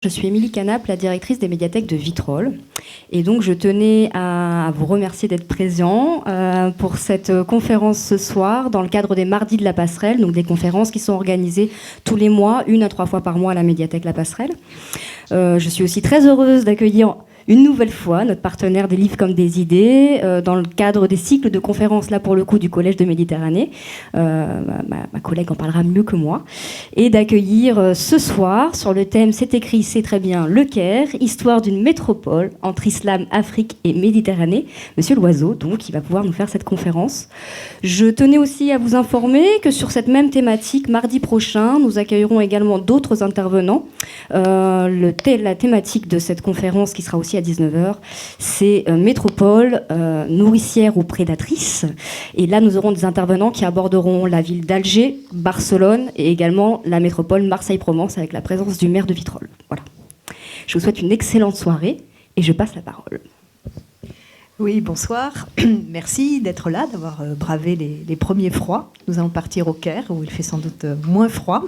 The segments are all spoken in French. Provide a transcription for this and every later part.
Je suis Émilie Canap, la directrice des médiathèques de Vitrolles. Et donc, je tenais à vous remercier d'être présent pour cette conférence ce soir dans le cadre des Mardis de la Passerelle, donc des conférences qui sont organisées tous les mois, 1 à 3 fois par mois à la médiathèque La Passerelle. Je suis aussi très heureuse d'accueillir une nouvelle fois notre partenaire des livres comme des idées dans le cadre des cycles de conférences, là pour le coup du Collège de Méditerranée. Ma collègue en parlera mieux que moi. Et d'accueillir ce soir sur le thème C'est écrit, c'est très bien, le Caire, histoire d'une métropole entre islam, Afrique et Méditerranée. Monsieur Loiseau, donc, qui va pouvoir nous faire cette conférence. Je tenais aussi à vous informer que sur cette même thématique, mardi prochain, nous accueillerons également d'autres intervenants. La thématique de cette conférence, qui sera aussi à 19h, c'est métropole, nourricière ou prédatrice. Et là, nous aurons des intervenants qui aborderont la ville d'Alger, Barcelone et également la métropole Marseille-Provence avec la présence du maire de Vitrolles. Voilà. Je vous souhaite une excellente soirée et je passe la parole. Oui, bonsoir. Merci d'être là, d'avoir bravé les premiers froids. Nous allons partir au Caire, où il fait sans doute moins froid.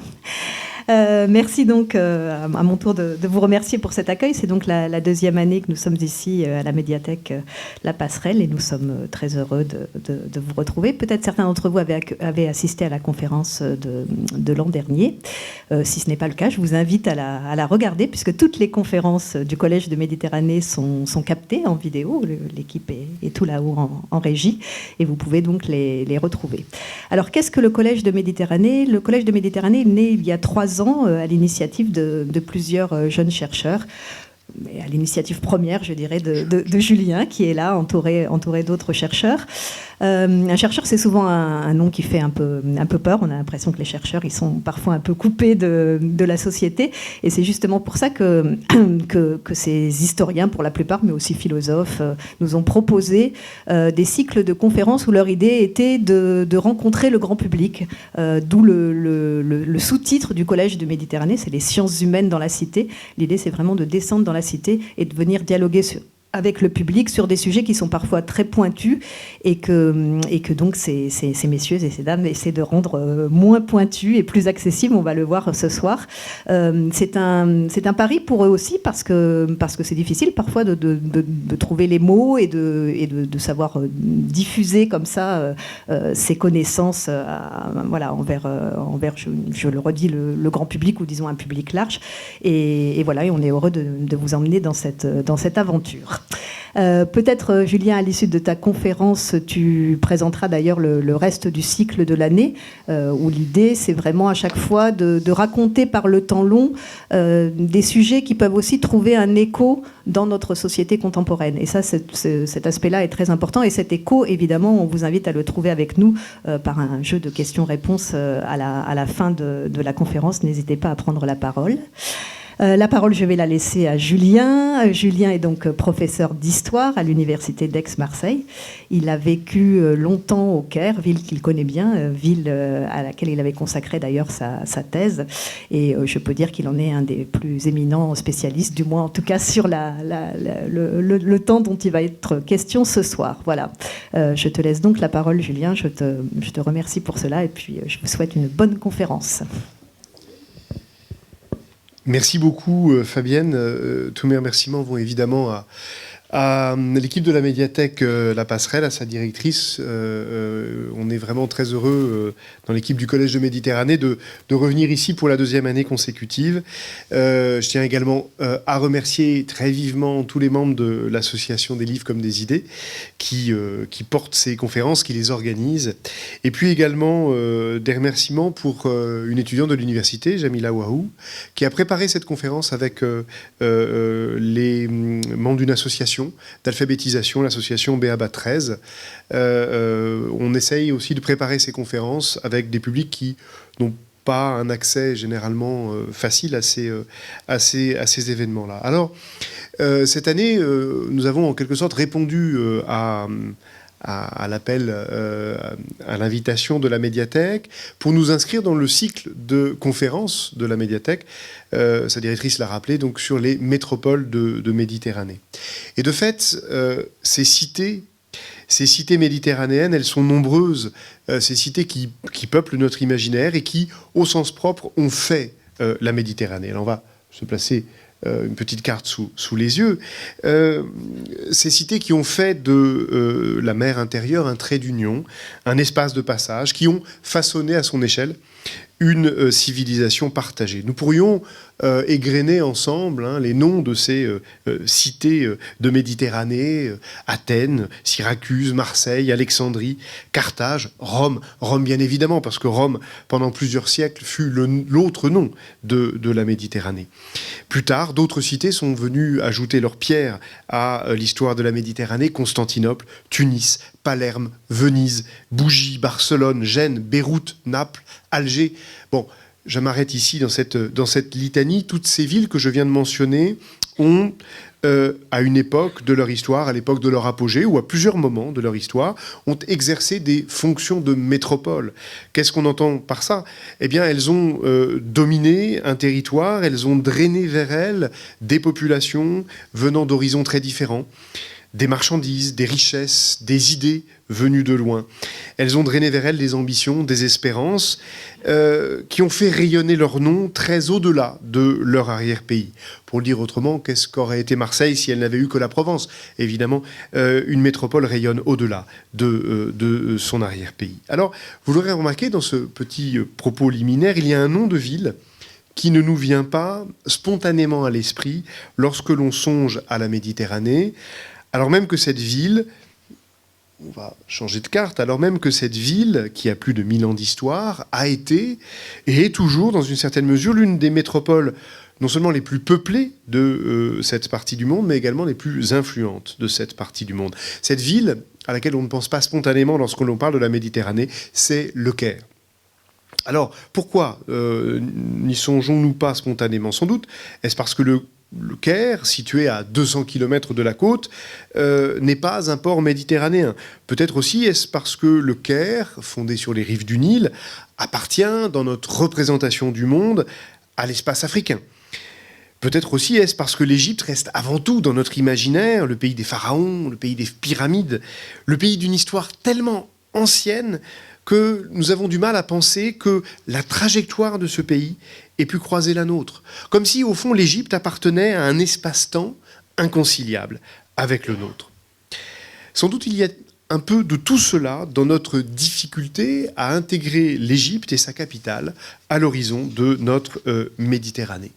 Merci donc à mon tour de vous remercier pour cet accueil. C'est donc la deuxième année que nous sommes ici à la médiathèque La Passerelle et nous sommes très heureux de vous retrouver. Peut-être certains d'entre vous avaient assisté à la conférence de l'an dernier. Si ce n'est pas le cas, je vous invite à la regarder puisque toutes les conférences du Collège de Méditerranée sont captées en vidéo. L'équipe est tout là-haut en régie et vous pouvez donc les retrouver. Alors qu'est-ce que le Collège de Méditerranée ? Le Collège de Méditerranée est né il y a 3 ans à l'initiative de plusieurs jeunes chercheurs, à l'initiative première, je dirais, de Julien, qui est là, entouré d'autres chercheurs. Un chercheur, c'est souvent un nom qui fait un peu peur. On a l'impression que les chercheurs, ils sont parfois un peu coupés de la société. Et c'est justement pour ça que ces historiens, pour la plupart, mais aussi philosophes, nous ont proposé des cycles de conférences où leur idée était de rencontrer le grand public. D'où le sous-titre du Collège de Méditerranée, c'est les sciences humaines dans la cité. L'idée, c'est vraiment de descendre dans la cité et de venir dialoguer avec le public sur des sujets qui sont parfois très pointus et que donc ces messieurs et ces dames essaient de rendre moins pointus et plus accessibles. On va le voir ce soir. C'est un pari pour eux aussi parce que c'est difficile parfois de trouver les mots et de savoir diffuser comme ça ces connaissances envers je le redis, le grand public ou disons un public large. Et voilà, et on est heureux de vous emmener dans cette aventure. Peut-être, Julien, à l'issue de ta conférence, tu présenteras d'ailleurs le reste du cycle de l'année, où l'idée, c'est vraiment à chaque fois de raconter par le temps long des sujets qui peuvent aussi trouver un écho dans notre société contemporaine. Et ça, cet aspect-là est très important. Et cet écho, évidemment, on vous invite à le trouver avec nous par un jeu de questions-réponses à la fin de la conférence. N'hésitez pas à prendre la parole. La parole, je vais la laisser à Julien. Julien est donc professeur d'histoire à l'université d'Aix-Marseille. Il a vécu longtemps au Caire, ville qu'il connaît bien, ville à laquelle il avait consacré d'ailleurs sa thèse. Et je peux dire qu'il en est un des plus éminents spécialistes, du moins en tout cas sur le temps dont il va être question ce soir. Voilà. Je te laisse donc la parole, Julien. Je te remercie pour cela et puis je vous souhaite une bonne conférence. Merci beaucoup, Fabienne. Tous mes remerciements vont évidemment à l'équipe de la médiathèque La Passerelle, à sa directrice. On est vraiment très heureux dans l'équipe du Collège de Méditerranée de revenir ici pour la deuxième année consécutive. Je tiens également à remercier très vivement tous les membres de l'association des livres comme des idées qui portent ces conférences, qui les organisent. Et puis également des remerciements pour une étudiante de l'université, Jamila Wahou, qui a préparé cette conférence avec les membres d'une association d'alphabétisation, l'association Béaba 13. On essaye aussi de préparer ces conférences avec des publics qui n'ont pas un accès généralement facile à ces événements-là. Alors, cette année, nous avons en quelque sorte répondu à l'appel, à l'invitation de la médiathèque pour nous inscrire dans le cycle de conférences de la médiathèque. Sa directrice l'a rappelé, donc sur les métropoles de Méditerranée. Et de fait, ces cités méditerranéennes, elles sont nombreuses, ces cités qui peuplent notre imaginaire et qui, au sens propre, ont fait la Méditerranée. Alors on va se placer une petite carte sous les yeux. Ces cités qui ont fait de la mer intérieure un trait d'union, un espace de passage, qui ont façonné à son échelle une civilisation partagée. Nous pourrions égrener ensemble les noms de ces cités de Méditerranée, Athènes, Syracuse, Marseille, Alexandrie, Carthage, Rome. Rome bien évidemment, parce que Rome, pendant plusieurs siècles, fut l'autre nom de la Méditerranée. Plus tard, d'autres cités sont venues ajouter leur pierre à l'histoire de la Méditerranée: Constantinople, Tunis, Palerme, Venise, Bougie, Barcelone, Gênes, Beyrouth, Naples, Alger. Bon, je m'arrête ici dans cette litanie. Toutes ces villes que je viens de mentionner ont, à une époque de leur histoire, à l'époque de leur apogée, ou à plusieurs moments de leur histoire, ont exercé des fonctions de métropole. Qu'est-ce qu'on entend par ça? Eh bien, elles ont dominé un territoire, elles ont drainé vers elles des populations venant d'horizons très différents, des marchandises, des richesses, des idées venues de loin. Elles ont drainé vers elles des ambitions, des espérances, qui ont fait rayonner leur nom très au-delà de leur arrière-pays. Pour le dire autrement, qu'est-ce qu'aurait été Marseille si elle n'avait eu que la Provence? Évidemment, une métropole rayonne au-delà de son arrière-pays. Alors, vous l'aurez remarqué, dans ce petit propos liminaire, il y a un nom de ville qui ne nous vient pas spontanément à l'esprit lorsque l'on songe à la Méditerranée, alors même que cette ville, on va changer de carte, alors même que cette ville, qui a plus de 1000 ans d'histoire, a été et est toujours, dans une certaine mesure, l'une des métropoles non seulement les plus peuplées de cette partie du monde, mais également les plus influentes de cette partie du monde. Cette ville, à laquelle on ne pense pas spontanément lorsque l'on parle de la Méditerranée, c'est Le Caire. Alors, pourquoi n'y songeons-nous pas spontanément? Sans doute, est-ce parce que le Caire, situé à 200 km de la côte, n'est pas un port méditerranéen. Peut-être aussi est-ce parce que le Caire, fondé sur les rives du Nil, appartient, dans notre représentation du monde, à l'espace africain. Peut-être aussi est-ce parce que l'Égypte reste avant tout, dans notre imaginaire, le pays des pharaons, le pays des pyramides, le pays d'une histoire tellement ancienne que nous avons du mal à penser que la trajectoire de ce pays ait pu croiser la nôtre. Comme si, au fond, l'Égypte appartenait à un espace-temps inconciliable avec le nôtre. Sans doute, il y a un peu de tout cela dans notre difficulté à intégrer l'Égypte et sa capitale à l'horizon de notre Méditerranée.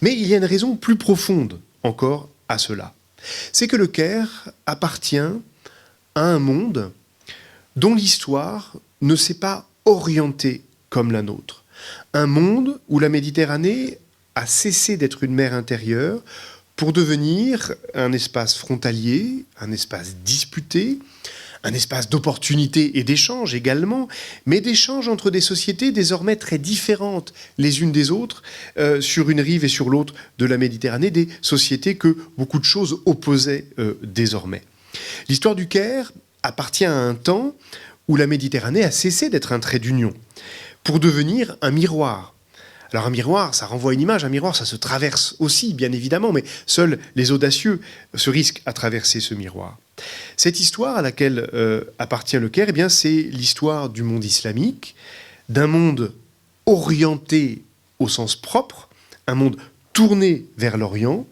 Mais il y a une raison plus profonde encore à cela. C'est que le Caire appartient à un monde dont l'histoire ne s'est pas orientée comme la nôtre. Un monde où la Méditerranée a cessé d'être une mer intérieure pour devenir un espace frontalier, un espace disputé, un espace d'opportunité et d'échange également, mais d'échange entre des sociétés désormais très différentes les unes des autres, sur une rive et sur l'autre de la Méditerranée, des sociétés que beaucoup de choses opposaient désormais. L'histoire du Caire appartient à un temps où la Méditerranée a cessé d'être un trait d'union, pour devenir un miroir. Alors un miroir, ça renvoie une image, un miroir, ça se traverse aussi, bien évidemment, mais seuls les audacieux se risquent à traverser ce miroir. Cette histoire à laquelle appartient le Caire, eh bien, c'est l'histoire du monde islamique, d'un monde orienté au sens propre, un monde tourné vers l'Orient,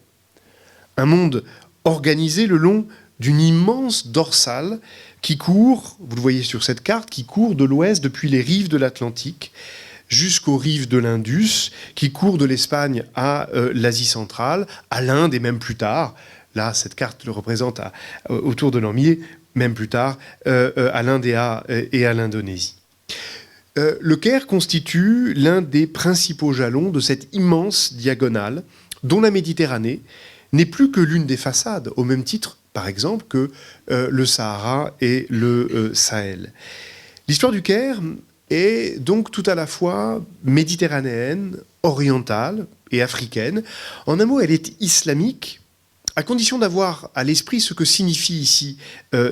un monde organisé le long d'une immense dorsale qui court, vous le voyez sur cette carte, qui court de l'ouest depuis les rives de l'Atlantique jusqu'aux rives de l'Indus, qui court de l'Espagne à l'Asie centrale, à l'Inde et même plus tard, là cette carte le représente autour de l'an 1000, même plus tard, à l'Inde et à l'Indonésie. Le Caire constitue l'un des principaux jalons de cette immense diagonale dont la Méditerranée n'est plus que l'une des façades, au même titre par exemple, que le Sahara et le Sahel. L'histoire du Caire est donc tout à la fois méditerranéenne, orientale et africaine. En un mot, elle est islamique, à condition d'avoir à l'esprit ce que signifie ici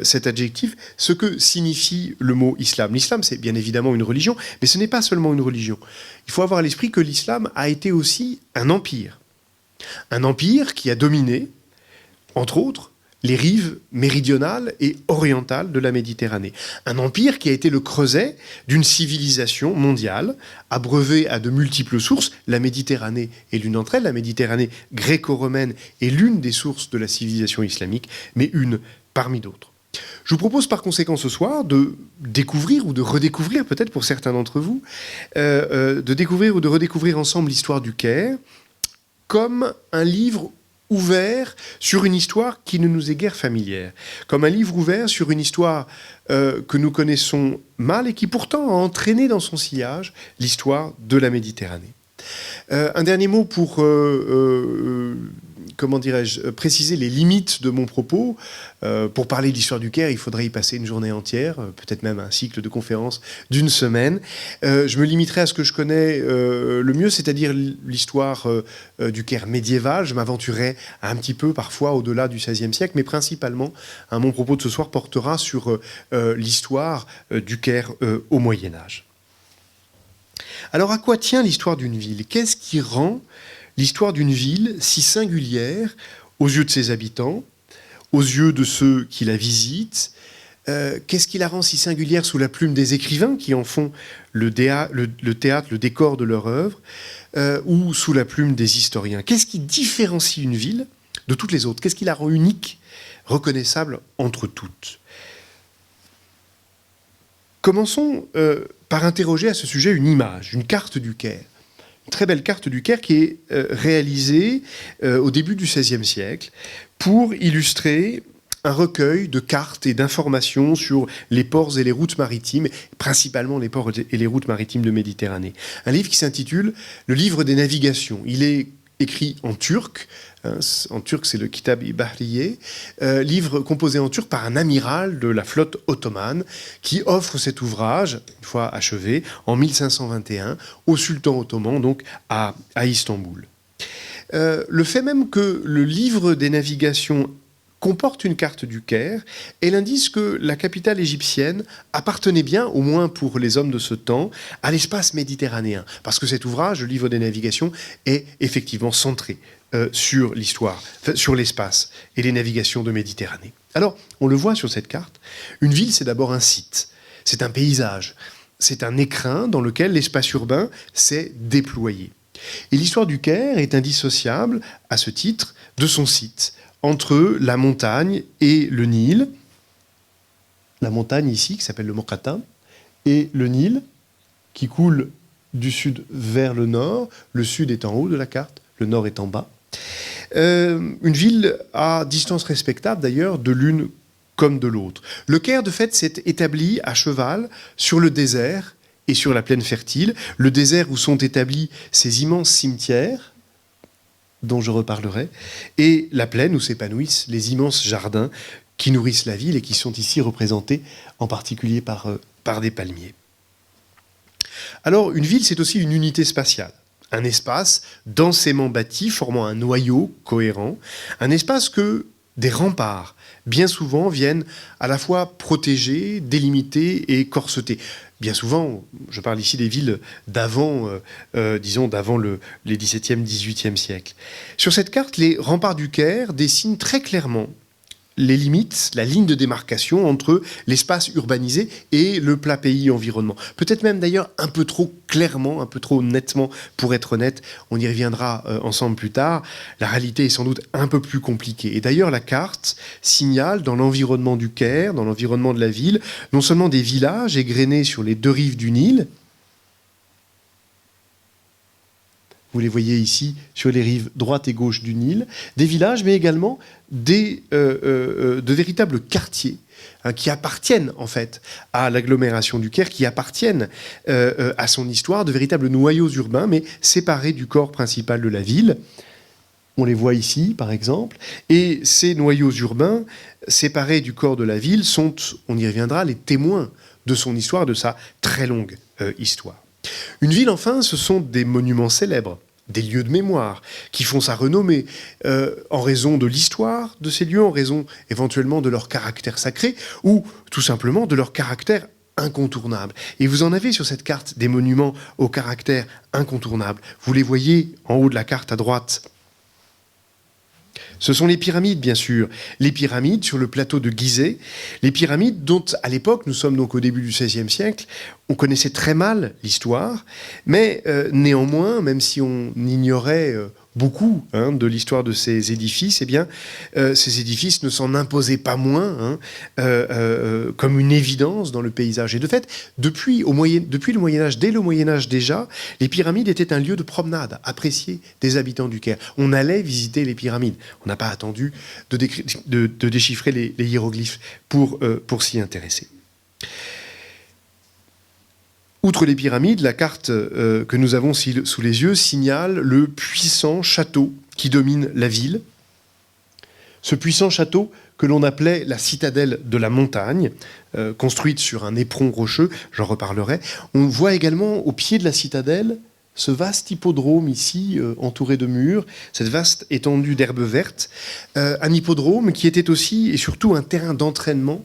cet adjectif, ce que signifie le mot islam. L'islam, c'est bien évidemment une religion, mais ce n'est pas seulement une religion. Il faut avoir à l'esprit que l'islam a été aussi un empire. Un empire qui a dominé, entre autres, les rives méridionales et orientales de la Méditerranée. Un empire qui a été le creuset d'une civilisation mondiale, abreuvée à de multiples sources. La Méditerranée est l'une d'entre elles. La Méditerranée gréco-romaine est l'une des sources de la civilisation islamique, mais une parmi d'autres. Je vous propose par conséquent ce soir de découvrir ou de redécouvrir, peut-être pour certains d'entre vous, de découvrir ou de redécouvrir ensemble l'histoire du Caire comme un livre ouvert sur une histoire qui ne nous est guère familière, comme un livre ouvert sur une histoire que nous connaissons mal et qui pourtant a entraîné dans son sillage l'histoire de la Méditerranée. Un dernier mot pour comment dirais-je, préciser les limites de mon propos. Pour parler de l'histoire du Caire, il faudrait y passer une journée entière, peut-être même un cycle de conférences d'une semaine. Je me limiterai à ce que je connais le mieux, c'est-à-dire l'histoire du Caire médiéval. Je m'aventurerai un petit peu parfois au-delà du XVIe siècle, mais principalement, mon propos de ce soir portera sur l'histoire du Caire au Moyen-Âge. Alors, à quoi tient l'histoire d'une ville ? Qu'est-ce qui rend l'histoire d'une ville si singulière aux yeux de ses habitants, aux yeux de ceux qui la visitent? Qu'est-ce qui la rend si singulière sous la plume des écrivains qui en font le théâtre, le décor de leur œuvre, ou sous la plume des historiens? Qu'est-ce qui différencie une ville de toutes les autres? Qu'est-ce qui la rend unique, reconnaissable entre toutes? Commençons par interroger à ce sujet une image, une carte du Caire. Une très belle carte du Caire qui est réalisée au début du XVIe siècle pour illustrer un recueil de cartes et d'informations sur les ports et les routes maritimes, principalement les ports et les routes maritimes de Méditerranée. Un livre qui s'intitule « Le livre des navigations ». Il est écrit en turc. En turc, c'est le Kitab-i Bahriye, livre composé en turc par un amiral de la flotte ottomane qui offre cet ouvrage, une fois achevé, en 1521, au sultan ottoman, donc à Istanbul. Le fait même que le livre des navigations comporte une carte du Caire est l'indice que la capitale égyptienne appartenait bien, au moins pour les hommes de ce temps, à l'espace méditerranéen. Parce que cet ouvrage, le livre des navigations, est effectivement centré sur l'histoire, sur l'espace et les navigations de Méditerranée. Alors, on le voit sur cette carte, une ville, c'est d'abord un site, c'est un paysage, c'est un écrin dans lequel l'espace urbain s'est déployé. Et l'histoire du Caire est indissociable, à ce titre, de son site, entre la montagne et le Nil. La montagne ici, qui s'appelle le Mokattam, et le Nil, qui coule du sud vers le nord. Le sud est en haut de la carte, le nord est en bas. Une ville à distance respectable, d'ailleurs, de l'une comme de l'autre. Le Caire, de fait, s'est établi à cheval sur le désert et sur la plaine fertile. Le désert où sont établis ces immenses cimetières, dont je reparlerai, et la plaine où s'épanouissent les immenses jardins qui nourrissent la ville et qui sont ici représentés en particulier par des palmiers. Alors, une ville, c'est aussi une unité spatiale, un espace densément bâti, formant un noyau cohérent, un espace que des remparts, bien souvent, viennent à la fois protéger, délimiter et corseter. Bien souvent, je parle ici des villes d'avant, disons, d'avant les XVIIe, XVIIIe siècles. Sur cette carte, les remparts du Caire dessinent très clairement les limites, la ligne de démarcation entre l'espace urbanisé et le plat pays environnement. Peut-être même d'ailleurs un peu trop clairement, un peu trop nettement, pour être honnête. On y reviendra ensemble plus tard. La réalité est sans doute un peu plus compliquée. Et d'ailleurs, la carte signale dans l'environnement du Caire, dans l'environnement de la ville, non seulement des villages égrenés sur les deux rives du Nil. Vous les voyez ici sur les rives droite et gauche du Nil, des villages, mais également de véritables quartiers qui appartiennent en fait à l'agglomération du Caire, qui appartiennent à son histoire, de véritables noyaux urbains, mais séparés du corps principal de la ville. On les voit ici, par exemple, et ces noyaux urbains, séparés du corps de la ville, sont, on y reviendra, les témoins de son histoire, de sa très longue histoire. Une ville, enfin, ce sont des monuments célèbres, des lieux de mémoire, qui font sa renommée en raison de l'histoire de ces lieux, en raison éventuellement de leur caractère sacré, ou tout simplement de leur caractère incontournable. Et vous en avez sur cette carte des monuments au caractère incontournable. Vous les voyez en haut de la carte à droite. Ce sont les pyramides, bien sûr. Les pyramides sur le plateau de Gizeh. Les pyramides dont, à l'époque, nous sommes donc au début du XVIe siècle, on connaissait très mal l'histoire, mais néanmoins, même si on ignorait beaucoup de l'histoire de ces édifices, eh bien, ces édifices ne s'en imposaient pas moins comme une évidence dans le paysage. Et de fait, depuis le Moyen-Âge, dès le Moyen-Âge déjà, les pyramides étaient un lieu de promenade apprécié des habitants du Caire. On allait visiter les pyramides. On n'a pas attendu de déchiffrer les hiéroglyphes pour s'y intéresser. Outre les pyramides, la carte que nous avons sous les yeux signale le puissant château qui domine la ville. Ce puissant château que l'on appelait la citadelle de la montagne, construite sur un éperon rocheux, j'en reparlerai. On voit également au pied de la citadelle ce vaste hippodrome ici, entouré de murs, cette vaste étendue d'herbes vertes, un hippodrome qui était aussi et surtout un terrain d'entraînement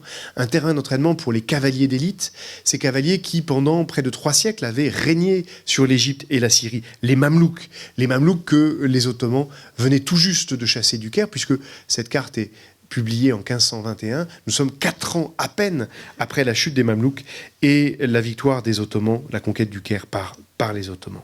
pour les cavaliers d'élite, ces cavaliers qui, pendant près de 3 siècles, avaient régné sur l'Égypte et la Syrie, les Mamelouks que les Ottomans venaient tout juste de chasser du Caire, puisque cette carte est publiée en 1521, nous sommes 4 ans à peine après la chute des Mamelouks et la victoire des Ottomans, la conquête du Caire par les Ottomans.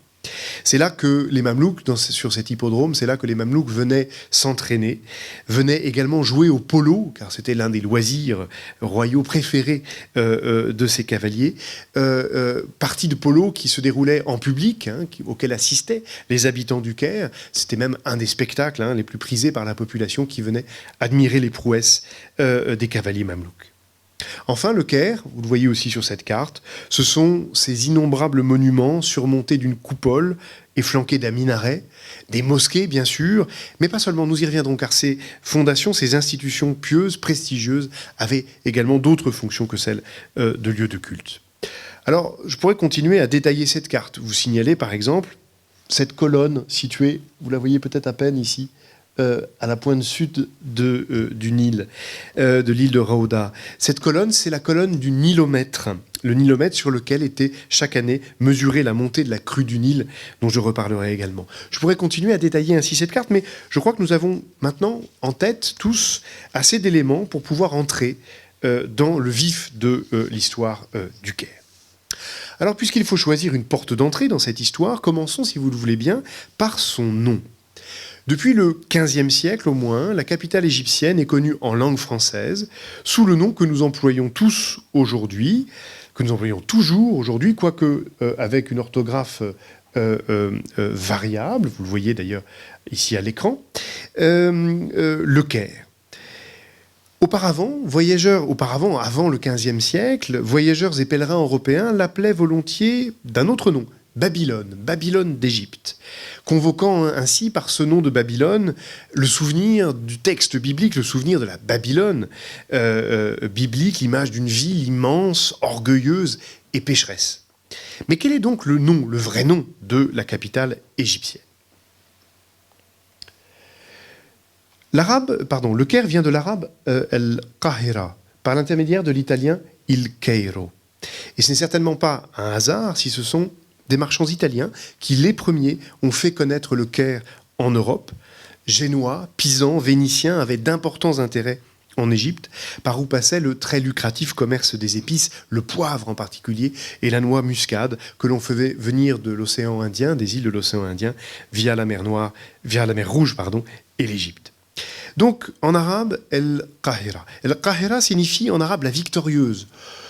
C'est là que les Mamelouks, sur cet hippodrome, c'est là que les Mamelouks venaient s'entraîner, venaient également jouer au polo, car c'était l'un des loisirs royaux préférés de ces cavaliers. Partie de polo qui se déroulait en public, auquel assistaient les habitants du Caire. C'était même un des spectacles les plus prisés par la population qui venait admirer les prouesses des cavaliers Mamelouks. Enfin, le Caire, vous le voyez aussi sur cette carte, ce sont ces innombrables monuments surmontés d'une coupole et flanqués d'un minaret, des mosquées bien sûr, mais pas seulement, nous y reviendrons, car ces fondations, ces institutions pieuses, prestigieuses, avaient également d'autres fonctions que celles de lieux de culte. Alors, je pourrais continuer à détailler cette carte. Vous signalez par exemple cette colonne située, vous la voyez peut-être à peine ici, à la pointe sud du Nil, de l'île de Raouda. Cette colonne, c'est la colonne du nilomètre. Le nilomètre sur lequel était chaque année mesurée la montée de la crue du Nil, dont je reparlerai également. Je pourrais continuer à détailler ainsi cette carte, mais je crois que nous avons maintenant en tête tous assez d'éléments pour pouvoir entrer dans le vif de l'histoire du Caire. Alors, puisqu'il faut choisir une porte d'entrée dans cette histoire, commençons, si vous le voulez bien, par son nom. Depuis le XVe siècle au moins, la capitale égyptienne est connue en langue française sous le nom que nous employons tous aujourd'hui, que nous employons toujours aujourd'hui, quoique avec une orthographe variable, vous le voyez d'ailleurs ici à l'écran, le Caire. Auparavant, avant le XVe siècle, voyageurs et pèlerins européens l'appelaient volontiers d'un autre nom, Babylone d'Égypte, convoquant ainsi par ce nom de Babylone le souvenir du texte biblique, le souvenir de la Babylone biblique, l'image d'une ville immense, orgueilleuse et pécheresse. Mais quel est donc le vrai nom de la capitale égyptienne ? Le Caire vient de l'arabe El-Qahira, par l'intermédiaire de l'italien Il Cairo. Et ce n'est certainement pas un hasard si ce sont des marchands italiens qui, les premiers, ont fait connaître le Caire en Europe. Génois, Pisans, Vénitiens avaient d'importants intérêts en Égypte, par où passait le très lucratif commerce des épices, le poivre en particulier, et la noix muscade, que l'on faisait venir de l'océan Indien, des îles de l'océan Indien, via la mer Rouge, et l'Égypte. Donc, en arabe, El-Qahira. El-Qahira signifie en arabe la victorieuse.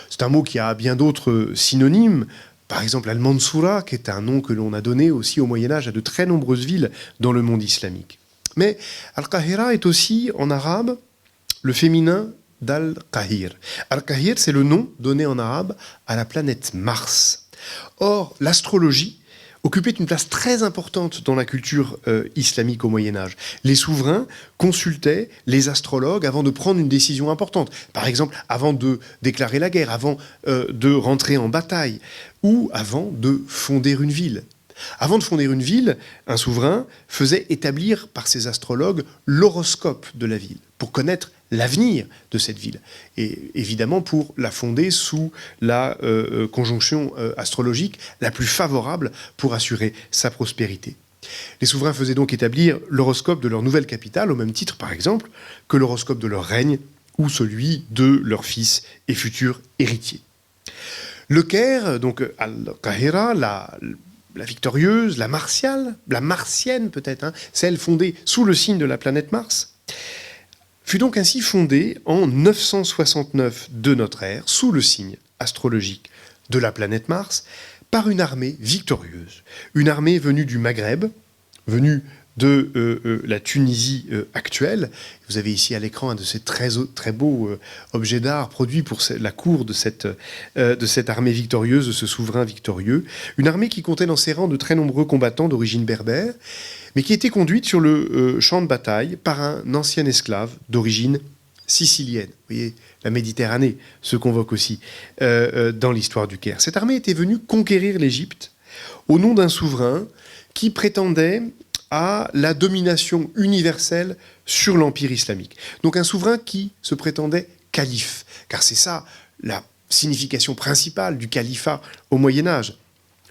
C'est un mot qui a bien d'autres synonymes. Par exemple, Al-Mansoura, qui est un nom que l'on a donné aussi au Moyen-Âge à de très nombreuses villes dans le monde islamique. Mais Al-Qahira est aussi, en arabe, le féminin d'Al-Qahir. Al-Qahir, c'est le nom donné en arabe à la planète Mars. Or, l'astrologie occupait une place très importante dans la culture islamique au Moyen-Âge. Les souverains consultaient les astrologues avant de prendre une décision importante. Par exemple, avant de déclarer la guerre, avant de rentrer en bataille, ou avant de fonder une ville. Avant de fonder une ville, un souverain faisait établir par ses astrologues l'horoscope de la ville, pour connaître l'avenir de cette ville. Et évidemment pour la fonder sous la conjonction astrologique la plus favorable pour assurer sa prospérité. Les souverains faisaient donc établir l'horoscope de leur nouvelle capitale, au même titre, par exemple, que l'horoscope de leur règne ou celui de leur fils et futur héritier. Le Caire, donc Al-Qahira, la victorieuse, la martienne peut-être, celle fondée sous le signe de la planète Mars, fut donc ainsi fondée en 969 de notre ère, sous le signe astrologique de la planète Mars, par une armée victorieuse. Une armée venue du Maghreb, venue de la Tunisie actuelle. Vous avez ici à l'écran un de ces très beaux objets d'art produits pour la cour de cette armée victorieuse, de ce souverain victorieux. Une armée qui comptait dans ses rangs de très nombreux combattants d'origine berbère, mais qui était conduite sur le champ de bataille par un ancien esclave d'origine sicilienne. Vous voyez, la Méditerranée se convoque aussi dans l'histoire du Caire. Cette armée était venue conquérir l'Égypte au nom d'un souverain qui prétendait à la domination universelle sur l'empire islamique. Donc un souverain qui se prétendait calife, car c'est ça la signification principale du califat au Moyen-Âge,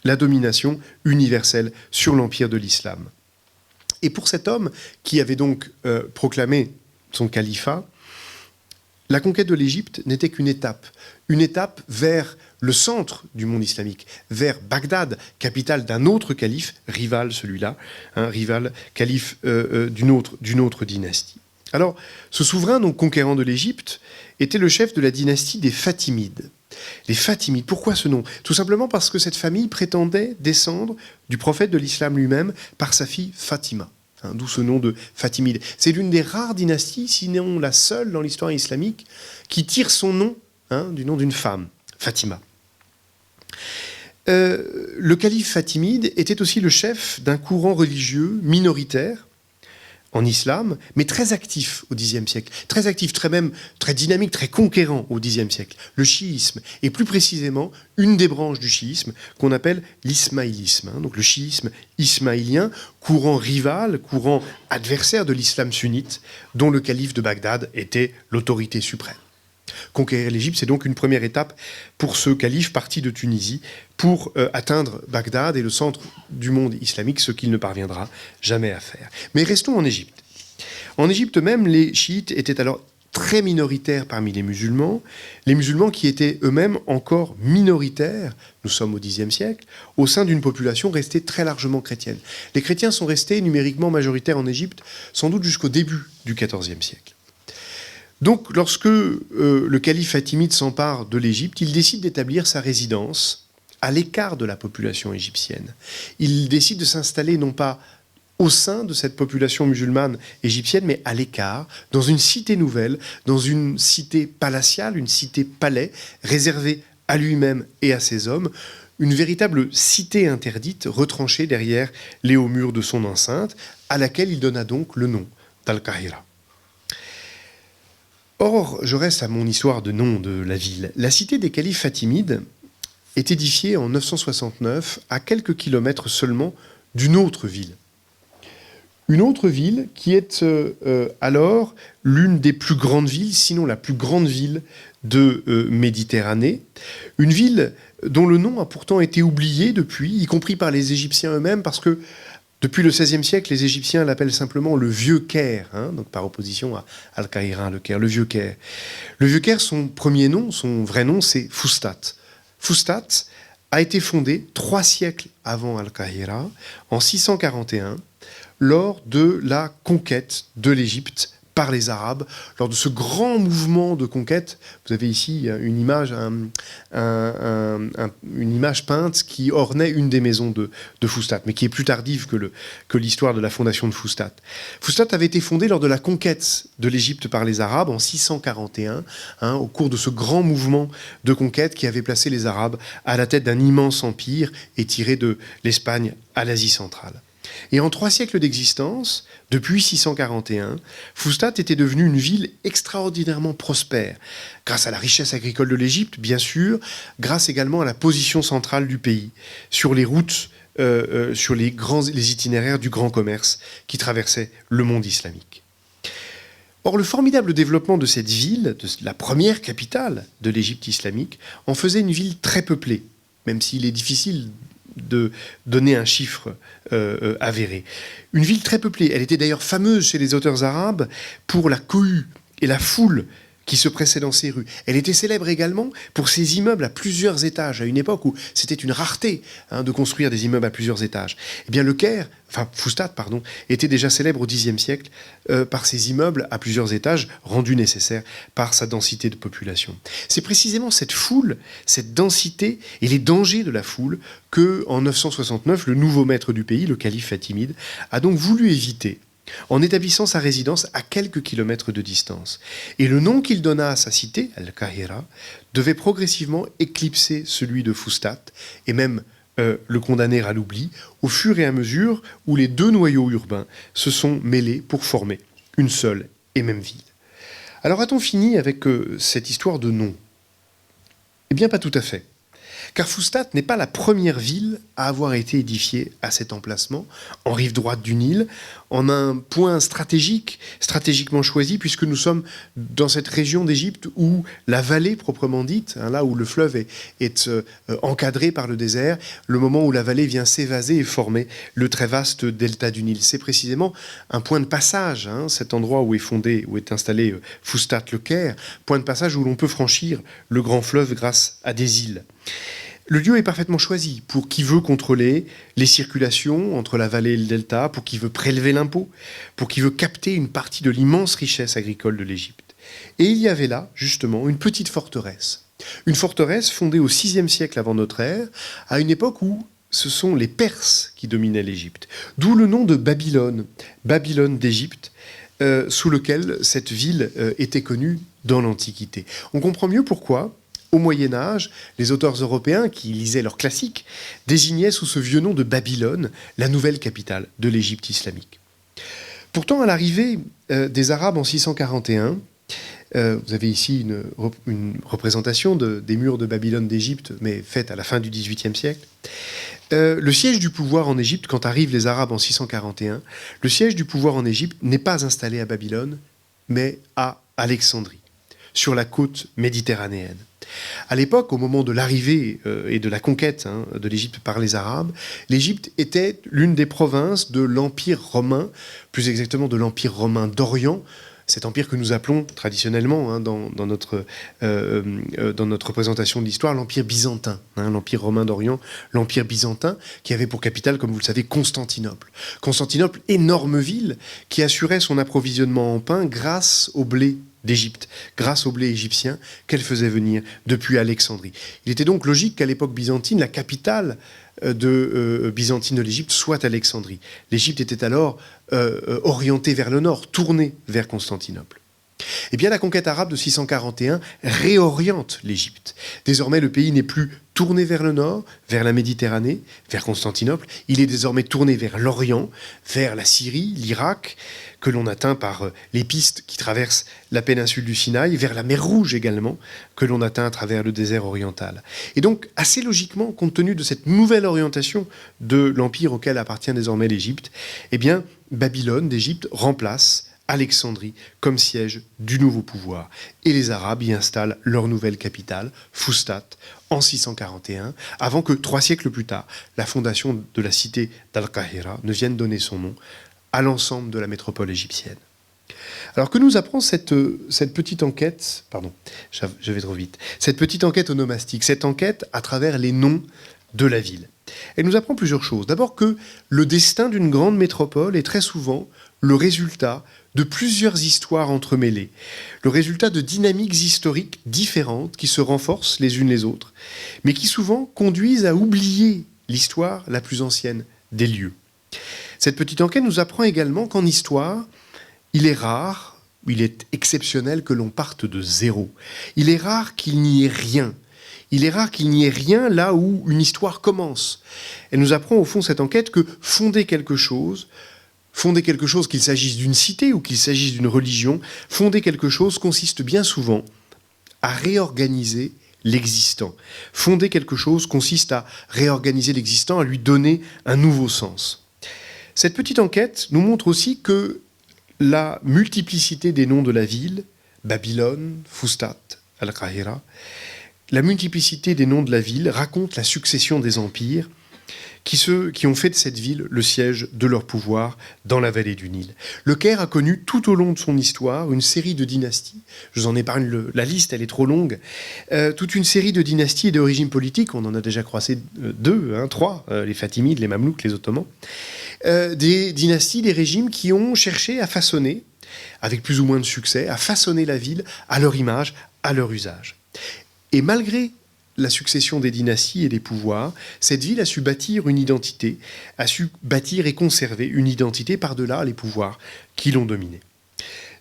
la domination universelle sur l'empire de l'islam. Et pour cet homme qui avait donc proclamé son califat, la conquête de l'Égypte n'était qu'une étape vers le centre du monde islamique, vers Bagdad, capitale d'un autre calife, rival celui-là, calife d'une autre dynastie. Alors, ce souverain, donc conquérant de l'Égypte, était le chef de la dynastie des Fatimides. Les Fatimides, pourquoi ce nom? Tout simplement parce que cette famille prétendait descendre du prophète de l'islam lui-même par sa fille Fatima. D'où ce nom de Fatimide. C'est l'une des rares dynasties, sinon la seule dans l'histoire islamique, qui tire son nom du nom d'une femme, Fatima. Le calife Fatimide était aussi le chef d'un courant religieux minoritaire en islam, mais très actif au Xe siècle. Très actif, très dynamique, très conquérant au Xe siècle. Le chiisme, et plus précisément, une des branches du chiisme qu'on appelle l'ismaïlisme. Donc le chiisme ismaïlien, courant rival, courant adversaire de l'islam sunnite, dont le calife de Bagdad était l'autorité suprême. Conquérir l'Égypte, c'est donc une première étape pour ce calife parti de Tunisie pour atteindre Bagdad et le centre du monde islamique, ce qu'il ne parviendra jamais à faire. Mais restons en Égypte. En Égypte même, les chiites étaient alors très minoritaires parmi les musulmans qui étaient eux-mêmes encore minoritaires, nous sommes au Xe siècle, au sein d'une population restée très largement chrétienne. Les chrétiens sont restés numériquement majoritaires en Égypte, sans doute jusqu'au début du XIVe siècle. Donc, lorsque le calife fatimide s'empare de l'Égypte, il décide d'établir sa résidence à l'écart de la population égyptienne. Il décide de s'installer non pas au sein de cette population musulmane égyptienne, mais à l'écart, dans une cité nouvelle, dans une cité palatiale, une cité palais, réservée à lui-même et à ses hommes, une véritable cité interdite, retranchée derrière les hauts murs de son enceinte, à laquelle il donna donc le nom d'Al-Qahira. Or, je reste à mon histoire de nom de la ville. La cité des califes fatimides est édifiée en 969 à quelques kilomètres seulement d'une autre ville. Une autre ville qui est alors l'une des plus grandes villes, sinon la plus grande ville de Méditerranée. Une ville dont le nom a pourtant été oublié depuis, y compris par les Égyptiens eux-mêmes, parce que depuis le XVIe siècle, les Égyptiens l'appellent simplement le Vieux Caire, donc par opposition à Al-Qahira, le Caire, le Vieux Caire. Le Vieux Caire, son premier nom, son vrai nom, c'est Fustat. Fustat a été fondé 3 siècles avant Al-Qahira, en 641, lors de la conquête de l'Égypte par les Arabes, lors de ce grand mouvement de conquête. Vous avez ici une image, une image peinte qui ornait une des maisons de Fustat, mais qui est plus tardive que l'histoire de la fondation de Fustat. Fustat avait été fondée lors de la conquête de l'Égypte par les Arabes en 641, au cours de ce grand mouvement de conquête qui avait placé les Arabes à la tête d'un immense empire étiré de l'Espagne à l'Asie centrale. Et en 3 siècles d'existence, depuis 641, Fustat était devenue une ville extraordinairement prospère, grâce à la richesse agricole de l'Égypte, bien sûr, grâce également à la position centrale du pays, sur les routes, sur les itinéraires du grand commerce qui traversaient le monde islamique. Or, le formidable développement de cette ville, de la première capitale de l'Égypte islamique, en faisait une ville très peuplée, même s'il est difficile de donner un chiffre avéré. Une ville très peuplée. Elle était d'ailleurs fameuse chez les auteurs arabes pour la cohue et la foule qui se pressait dans ses rues. Elle était célèbre également pour ses immeubles à plusieurs étages, à une époque où c'était une rareté de construire des immeubles à plusieurs étages. Eh bien, le Caire, Fustat, était déjà célèbre au Xe siècle par ses immeubles à plusieurs étages, rendus nécessaires par sa densité de population. C'est précisément cette foule, cette densité et les dangers de la foule que, en 969, le nouveau maître du pays, le calife fatimide, a donc voulu éviter en établissant sa résidence à quelques kilomètres de distance. Et le nom qu'il donna à sa cité, Al-Qahira, devait progressivement éclipser celui de Fustat, et même le condamner à l'oubli, au fur et à mesure où les deux noyaux urbains se sont mêlés pour former une seule et même ville. Alors a-t-on fini avec cette histoire de nom ? Eh bien, pas tout à fait. Car Fustat n'est pas la première ville à avoir été édifiée à cet emplacement, en rive droite du Nil, en un point stratégiquement choisi, puisque nous sommes dans cette région d'Égypte où la vallée proprement dite, là où le fleuve est encadré par le désert, le moment où la vallée vient s'évaser et former le très vaste delta du Nil. C'est précisément un point de passage, cet endroit où est installé Fustat le Caire, point de passage où l'on peut franchir le grand fleuve grâce à des îles. Le lieu est parfaitement choisi pour qui veut contrôler les circulations entre la vallée et le delta, pour qui veut prélever l'impôt, pour qui veut capter une partie de l'immense richesse agricole de l'Égypte. Et il y avait là, justement, une petite forteresse. Une forteresse fondée au VIe siècle avant notre ère, à une époque où ce sont les Perses qui dominaient l'Égypte. D'où le nom de Babylone, Babylone d'Égypte, sous lequel cette ville était connue dans l'Antiquité. On comprend mieux pourquoi, au Moyen-Âge, les auteurs européens qui lisaient leurs classiques désignaient sous ce vieux nom de Babylone la nouvelle capitale de l'Égypte islamique. Pourtant, à l'arrivée des Arabes en 641, vous avez ici une représentation des murs de Babylone d'Égypte, mais faite à la fin du XVIIIe siècle. Le siège du pouvoir en Égypte, quand arrivent les Arabes en 641, le siège du pouvoir en Égypte n'est pas installé à Babylone, mais à Alexandrie, sur la côte méditerranéenne. À l'époque, au moment de l'arrivée et de la conquête de l'Égypte par les Arabes, l'Égypte était l'une des provinces de l'Empire romain, plus exactement de l'Empire romain d'Orient, cet empire que nous appelons traditionnellement dans notre représentation de l'histoire l'Empire byzantin, l'Empire romain d'Orient, l'Empire byzantin, qui avait pour capitale, comme vous le savez, Constantinople. Constantinople, énorme ville, qui assurait son approvisionnement en pain grâce au blé d'Égypte, grâce au blé égyptien qu'elle faisait venir depuis Alexandrie. Il était donc logique qu'à l'époque byzantine, la capitale byzantine de l'Égypte soit Alexandrie. L'Égypte était alors orientée vers le nord, tournée vers Constantinople. Eh bien, la conquête arabe de 641 réoriente l'Égypte. Désormais, le pays n'est plus tourné vers le nord, vers la Méditerranée, vers Constantinople. Il est désormais tourné vers l'Orient, vers la Syrie, l'Irak, que l'on atteint par les pistes qui traversent la péninsule du Sinaï, vers la mer Rouge également, que l'on atteint à travers le désert oriental. Et donc, assez logiquement, compte tenu de cette nouvelle orientation de l'empire auquel appartient désormais l'Égypte, eh bien, Babylone d'Égypte remplace Alexandrie comme siège du nouveau pouvoir. Et les Arabes y installent leur nouvelle capitale, Fustat, en 641, avant que, 3 siècles plus tard, la fondation de la cité d'Al-Qahira ne vienne donner son nom à l'ensemble de la métropole égyptienne. Alors que nous apprend cette petite enquête, je vais trop vite, cette petite enquête onomastique, cette enquête à travers les noms de la ville. Elle nous apprend plusieurs choses. D'abord que le destin d'une grande métropole est très souvent le résultat de plusieurs histoires entremêlées, le résultat de dynamiques historiques différentes qui se renforcent les unes les autres, mais qui souvent conduisent à oublier l'histoire la plus ancienne des lieux. Cette petite enquête nous apprend également qu'en histoire, il est rare, il est exceptionnel que l'on parte de zéro. Il est rare qu'il n'y ait rien. Il est rare qu'il n'y ait rien là où une histoire commence. Elle nous apprend au fond cette enquête que fonder quelque chose, qu'il s'agisse d'une cité ou qu'il s'agisse d'une religion, fonder quelque chose consiste bien souvent à réorganiser l'existant. Fonder quelque chose consiste à réorganiser l'existant, à lui donner un nouveau sens. Cette petite enquête nous montre aussi que la multiplicité des noms de la ville, Babylone, Fustat, Al-Qahira, la multiplicité des noms de la ville raconte la succession des empires qui ont fait de cette ville le siège de leur pouvoir dans la vallée du Nil. Le Caire a connu tout au long de son histoire une série de dynasties. Je vous en épargne la liste, elle est trop longue. Toute une série de dynasties et de régimes politiques. On en a déjà croisé trois, les Fatimides, les Mamelouks, les Ottomans. Des dynasties, des régimes qui ont cherché à façonner, avec plus ou moins de succès, à façonner la ville à leur image, à leur usage. Et malgré la succession des dynasties et des pouvoirs, cette ville a su bâtir une identité, a su bâtir et conserver une identité par-delà les pouvoirs qui l'ont dominée.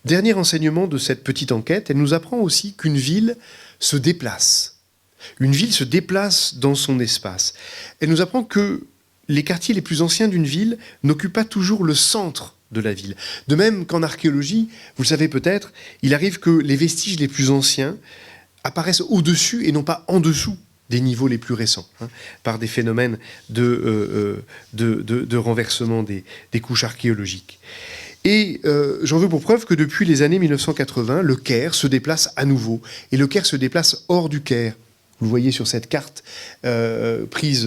Dernier enseignement de cette petite enquête, elle nous apprend aussi qu'une ville se déplace. Une ville se déplace dans son espace. Elle nous apprend que les quartiers les plus anciens d'une ville n'occupent pas toujours le centre de la ville. De même qu'en archéologie, vous le savez peut-être, il arrive que les vestiges les plus anciens apparaissent au-dessus et non pas en dessous des niveaux les plus récents, par des phénomènes de renversement des couches archéologiques. Et j'en veux pour preuve que depuis les années 1980, le Caire se déplace à nouveau. Et le Caire se déplace hors du Caire. Vous voyez sur cette carte prise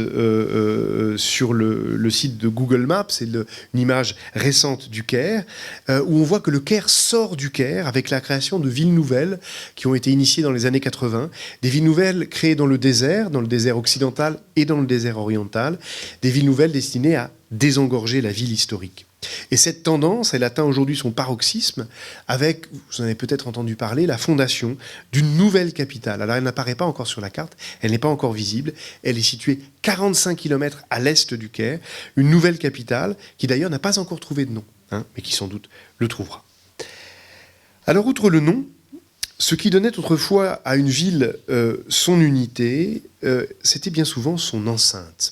sur le site de Google Maps, c'est une image récente du Caire, où on voit que le Caire sort du Caire avec la création de villes nouvelles qui ont été initiées dans les années 80, des villes nouvelles créées dans le désert occidental et dans le désert oriental, des villes nouvelles destinées à désengorger la ville historique. Et cette tendance, elle atteint aujourd'hui son paroxysme avec, vous en avez peut-être entendu parler, la fondation d'une nouvelle capitale. Alors elle n'apparaît pas encore sur la carte, elle n'est pas encore visible, elle est située 45 km à l'est du Caire, une nouvelle capitale qui d'ailleurs n'a pas encore trouvé de nom, mais qui sans doute le trouvera. Alors outre le nom, ce qui donnait autrefois à une ville son unité, c'était bien souvent son enceinte.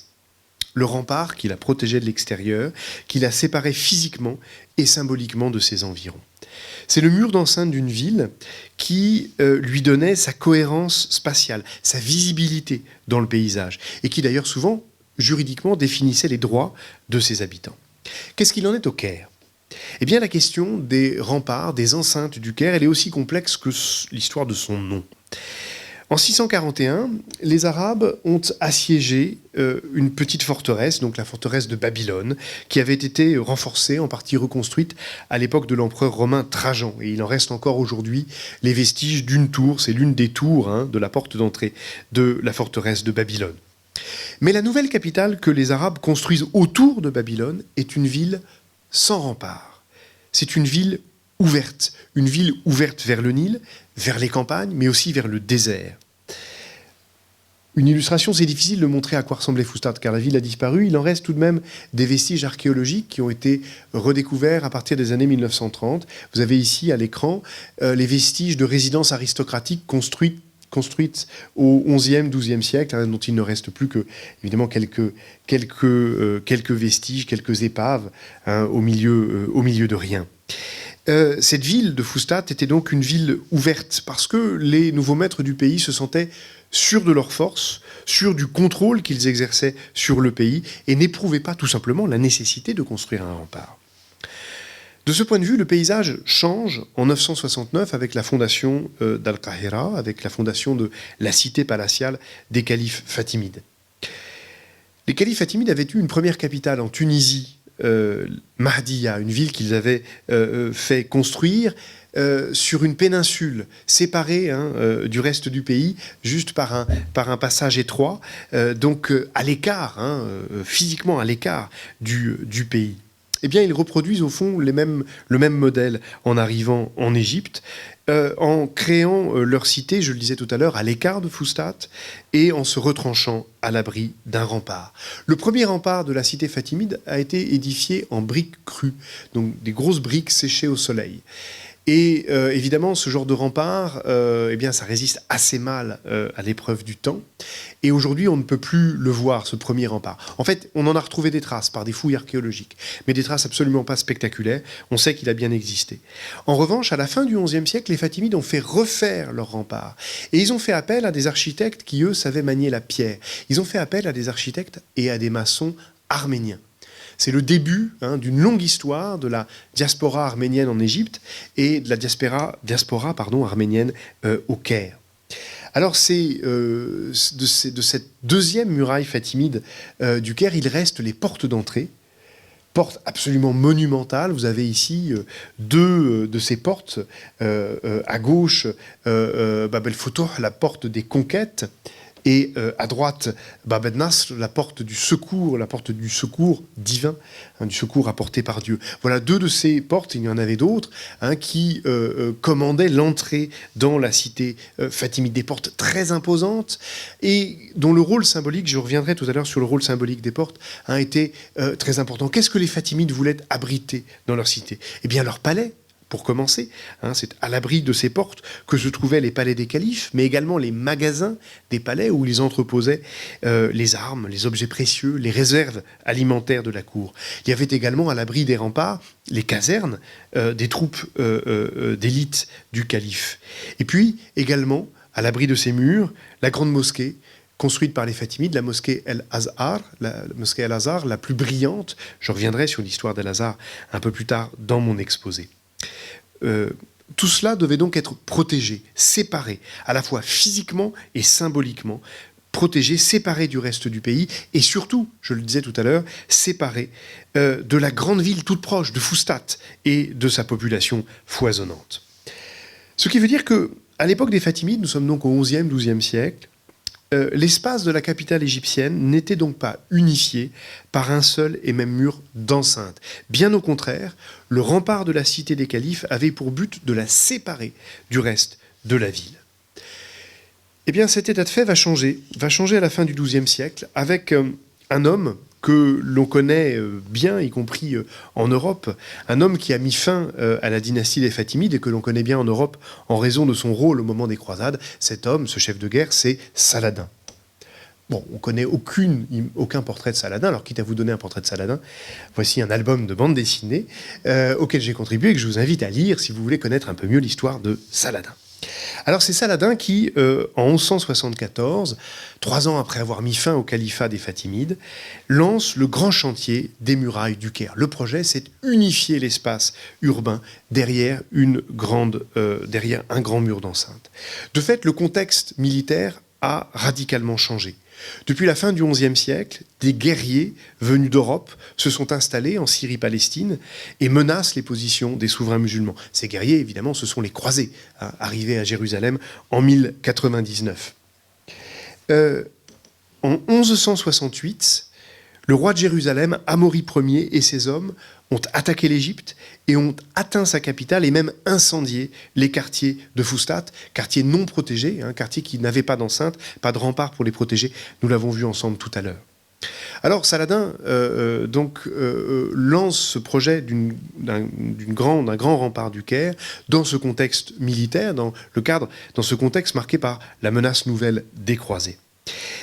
Le rempart qui la protégeait de l'extérieur, qui la séparait physiquement et symboliquement de ses environs. C'est le mur d'enceinte d'une ville qui lui donnait sa cohérence spatiale, sa visibilité dans le paysage, et qui d'ailleurs souvent, juridiquement, définissait les droits de ses habitants. Qu'est-ce qu'il en est au Caire ? Eh bien, la question des remparts, des enceintes du Caire, elle est aussi complexe que l'histoire de son nom. En 641, les Arabes ont assiégé une petite forteresse, donc la forteresse de Babylone, qui avait été renforcée, en partie reconstruite à l'époque de l'empereur romain Trajan. Et il en reste encore aujourd'hui les vestiges d'une tour, c'est l'une des tours de la porte d'entrée de la forteresse de Babylone. Mais la nouvelle capitale que les Arabes construisent autour de Babylone est une ville sans rempart. C'est une ville ouverte vers le Nil, vers les campagnes, mais aussi vers le désert. Une illustration, c'est difficile de montrer à quoi ressemblait Fustat, car la ville a disparu. Il en reste tout de même des vestiges archéologiques qui ont été redécouverts à partir des années 1930. Vous avez ici, à l'écran, les vestiges de résidences aristocratiques construites au XIe, XIIe siècle, dont il ne reste plus que, évidemment, quelques vestiges, quelques épaves, au milieu de rien. Cette ville de Fustat était donc une ville ouverte parce que les nouveaux maîtres du pays se sentaient sûrs de leur force, sûrs du contrôle qu'ils exerçaient sur le pays et n'éprouvaient pas tout simplement la nécessité de construire un rempart. De ce point de vue, le paysage change en 969 avec la fondation d'Al-Qahira, avec la fondation de la cité palatiale des califes fatimides. Les califes fatimides avaient eu une première capitale en Tunisie, Mahdiya, une ville qu'ils avaient fait construire sur une péninsule séparée du reste du pays, juste par un passage étroit, donc à l'écart, physiquement à l'écart du pays. Eh bien, ils reproduisent au fond le même modèle en arrivant en Égypte, en créant leur cité, je le disais tout à l'heure, à l'écart de Fustat et en se retranchant à l'abri d'un rempart. Le premier rempart de la cité fatimide a été édifié en briques crues, donc des grosses briques séchées au soleil. Et évidemment, ce genre de rempart, eh bien, ça résiste assez mal à l'épreuve du temps. Et aujourd'hui, on ne peut plus le voir, ce premier rempart. En fait, on en a retrouvé des traces par des fouilles archéologiques, mais des traces absolument pas spectaculaires. On sait qu'il a bien existé. En revanche, à la fin du XIe siècle, les Fatimides ont fait refaire leur rempart. Et ils ont fait appel à des architectes qui, eux, savaient manier la pierre. Ils ont fait appel à des architectes et à des maçons arméniens. C'est le début d'une longue histoire de la diaspora arménienne en Égypte et de la diaspora arménienne au Caire. Alors, de cette deuxième muraille fatimide du Caire, il reste les portes d'entrée, portes absolument monumentales. Vous avez ici deux de ces portes. À gauche, Bab el-Futuh, la porte des conquêtes, et à droite, Bab el-Nasr, la porte du secours divin, du secours apporté par Dieu. Voilà deux de ces portes, il y en avait d'autres, qui commandaient l'entrée dans la cité fatimide. Des portes très imposantes et dont le rôle symbolique, je reviendrai tout à l'heure sur le rôle symbolique des portes, était très important. Qu'est-ce que les Fatimides voulaient abriter dans leur cité ? Eh bien, leur palais. Pour commencer, c'est à l'abri de ces portes que se trouvaient les palais des califes, mais également les magasins des palais où ils entreposaient les armes, les objets précieux, les réserves alimentaires de la cour. Il y avait également à l'abri des remparts les casernes des troupes d'élite du calife. Et puis également, à l'abri de ces murs, la grande mosquée, construite par les Fatimides, la mosquée El-Azhar, la plus brillante. Je reviendrai sur l'histoire d'El-Azhar un peu plus tard dans mon exposé. Tout cela devait donc être protégé, séparé, à la fois physiquement et symboliquement, protégé, séparé du reste du pays, et surtout, je le disais tout à l'heure, séparé de la grande ville toute proche, de Fustat, et de sa population foisonnante. Ce qui veut dire que, à l'époque des Fatimides, nous sommes donc au XIe, XIIe siècle, l'espace de la capitale égyptienne n'était donc pas unifié par un seul et même mur d'enceinte. Bien au contraire, le rempart de la cité des califes avait pour but de la séparer du reste de la ville. Eh bien, cet état de fait va changer à la fin du XIIe siècle, avec un homme que l'on connaît bien, y compris en Europe, un homme qui a mis fin à la dynastie des Fatimides et que l'on connaît bien en Europe en raison de son rôle au moment des croisades. Cet homme, ce chef de guerre, c'est Saladin. Bon, on ne connaît aucun portrait de Saladin, alors quitte à vous donner un portrait de Saladin, voici un album de bande dessinée auquel j'ai contribué et que je vous invite à lire si vous voulez connaître un peu mieux l'histoire de Saladin. Alors c'est Saladin qui, en 1174, 3 ans après avoir mis fin au califat des Fatimides, lance le grand chantier des murailles du Caire. Le projet, c'est unifier l'espace urbain derrière un grand mur d'enceinte. De fait, le contexte militaire a radicalement changé. Depuis la fin du XIe siècle, des guerriers venus d'Europe se sont installés en Syrie-Palestine et menacent les positions des souverains musulmans. Ces guerriers, évidemment, ce sont les croisés, arrivés à Jérusalem en 1099. En 1168, le roi de Jérusalem, Amaury Ier, et ses hommes ont attaqué l'Égypte et ont atteint sa capitale et même incendié les quartiers de Fustat, quartiers non protégés, quartiers qui n'avaient pas d'enceinte, pas de rempart pour les protéger. Nous l'avons vu ensemble tout à l'heure. Alors Saladin lance ce projet d'un grand rempart du Caire dans ce contexte militaire, dans ce contexte marqué par la menace nouvelle des croisés.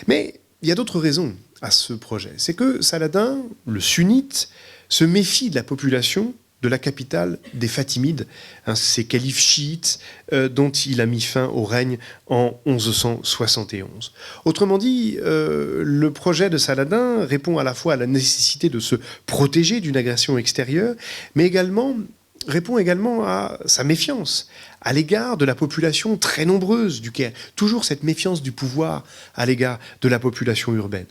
Mais il y a d'autres raisons à ce projet. C'est que Saladin, le sunnite, se méfie de la population de la capitale des Fatimides, ces califes chiites dont il a mis fin au règne en 1171. Autrement dit, le projet de Saladin répond à la fois à la nécessité de se protéger d'une agression extérieure, mais répond également à sa méfiance à l'égard de la population très nombreuse du Caire. Toujours cette méfiance du pouvoir à l'égard de la population urbaine.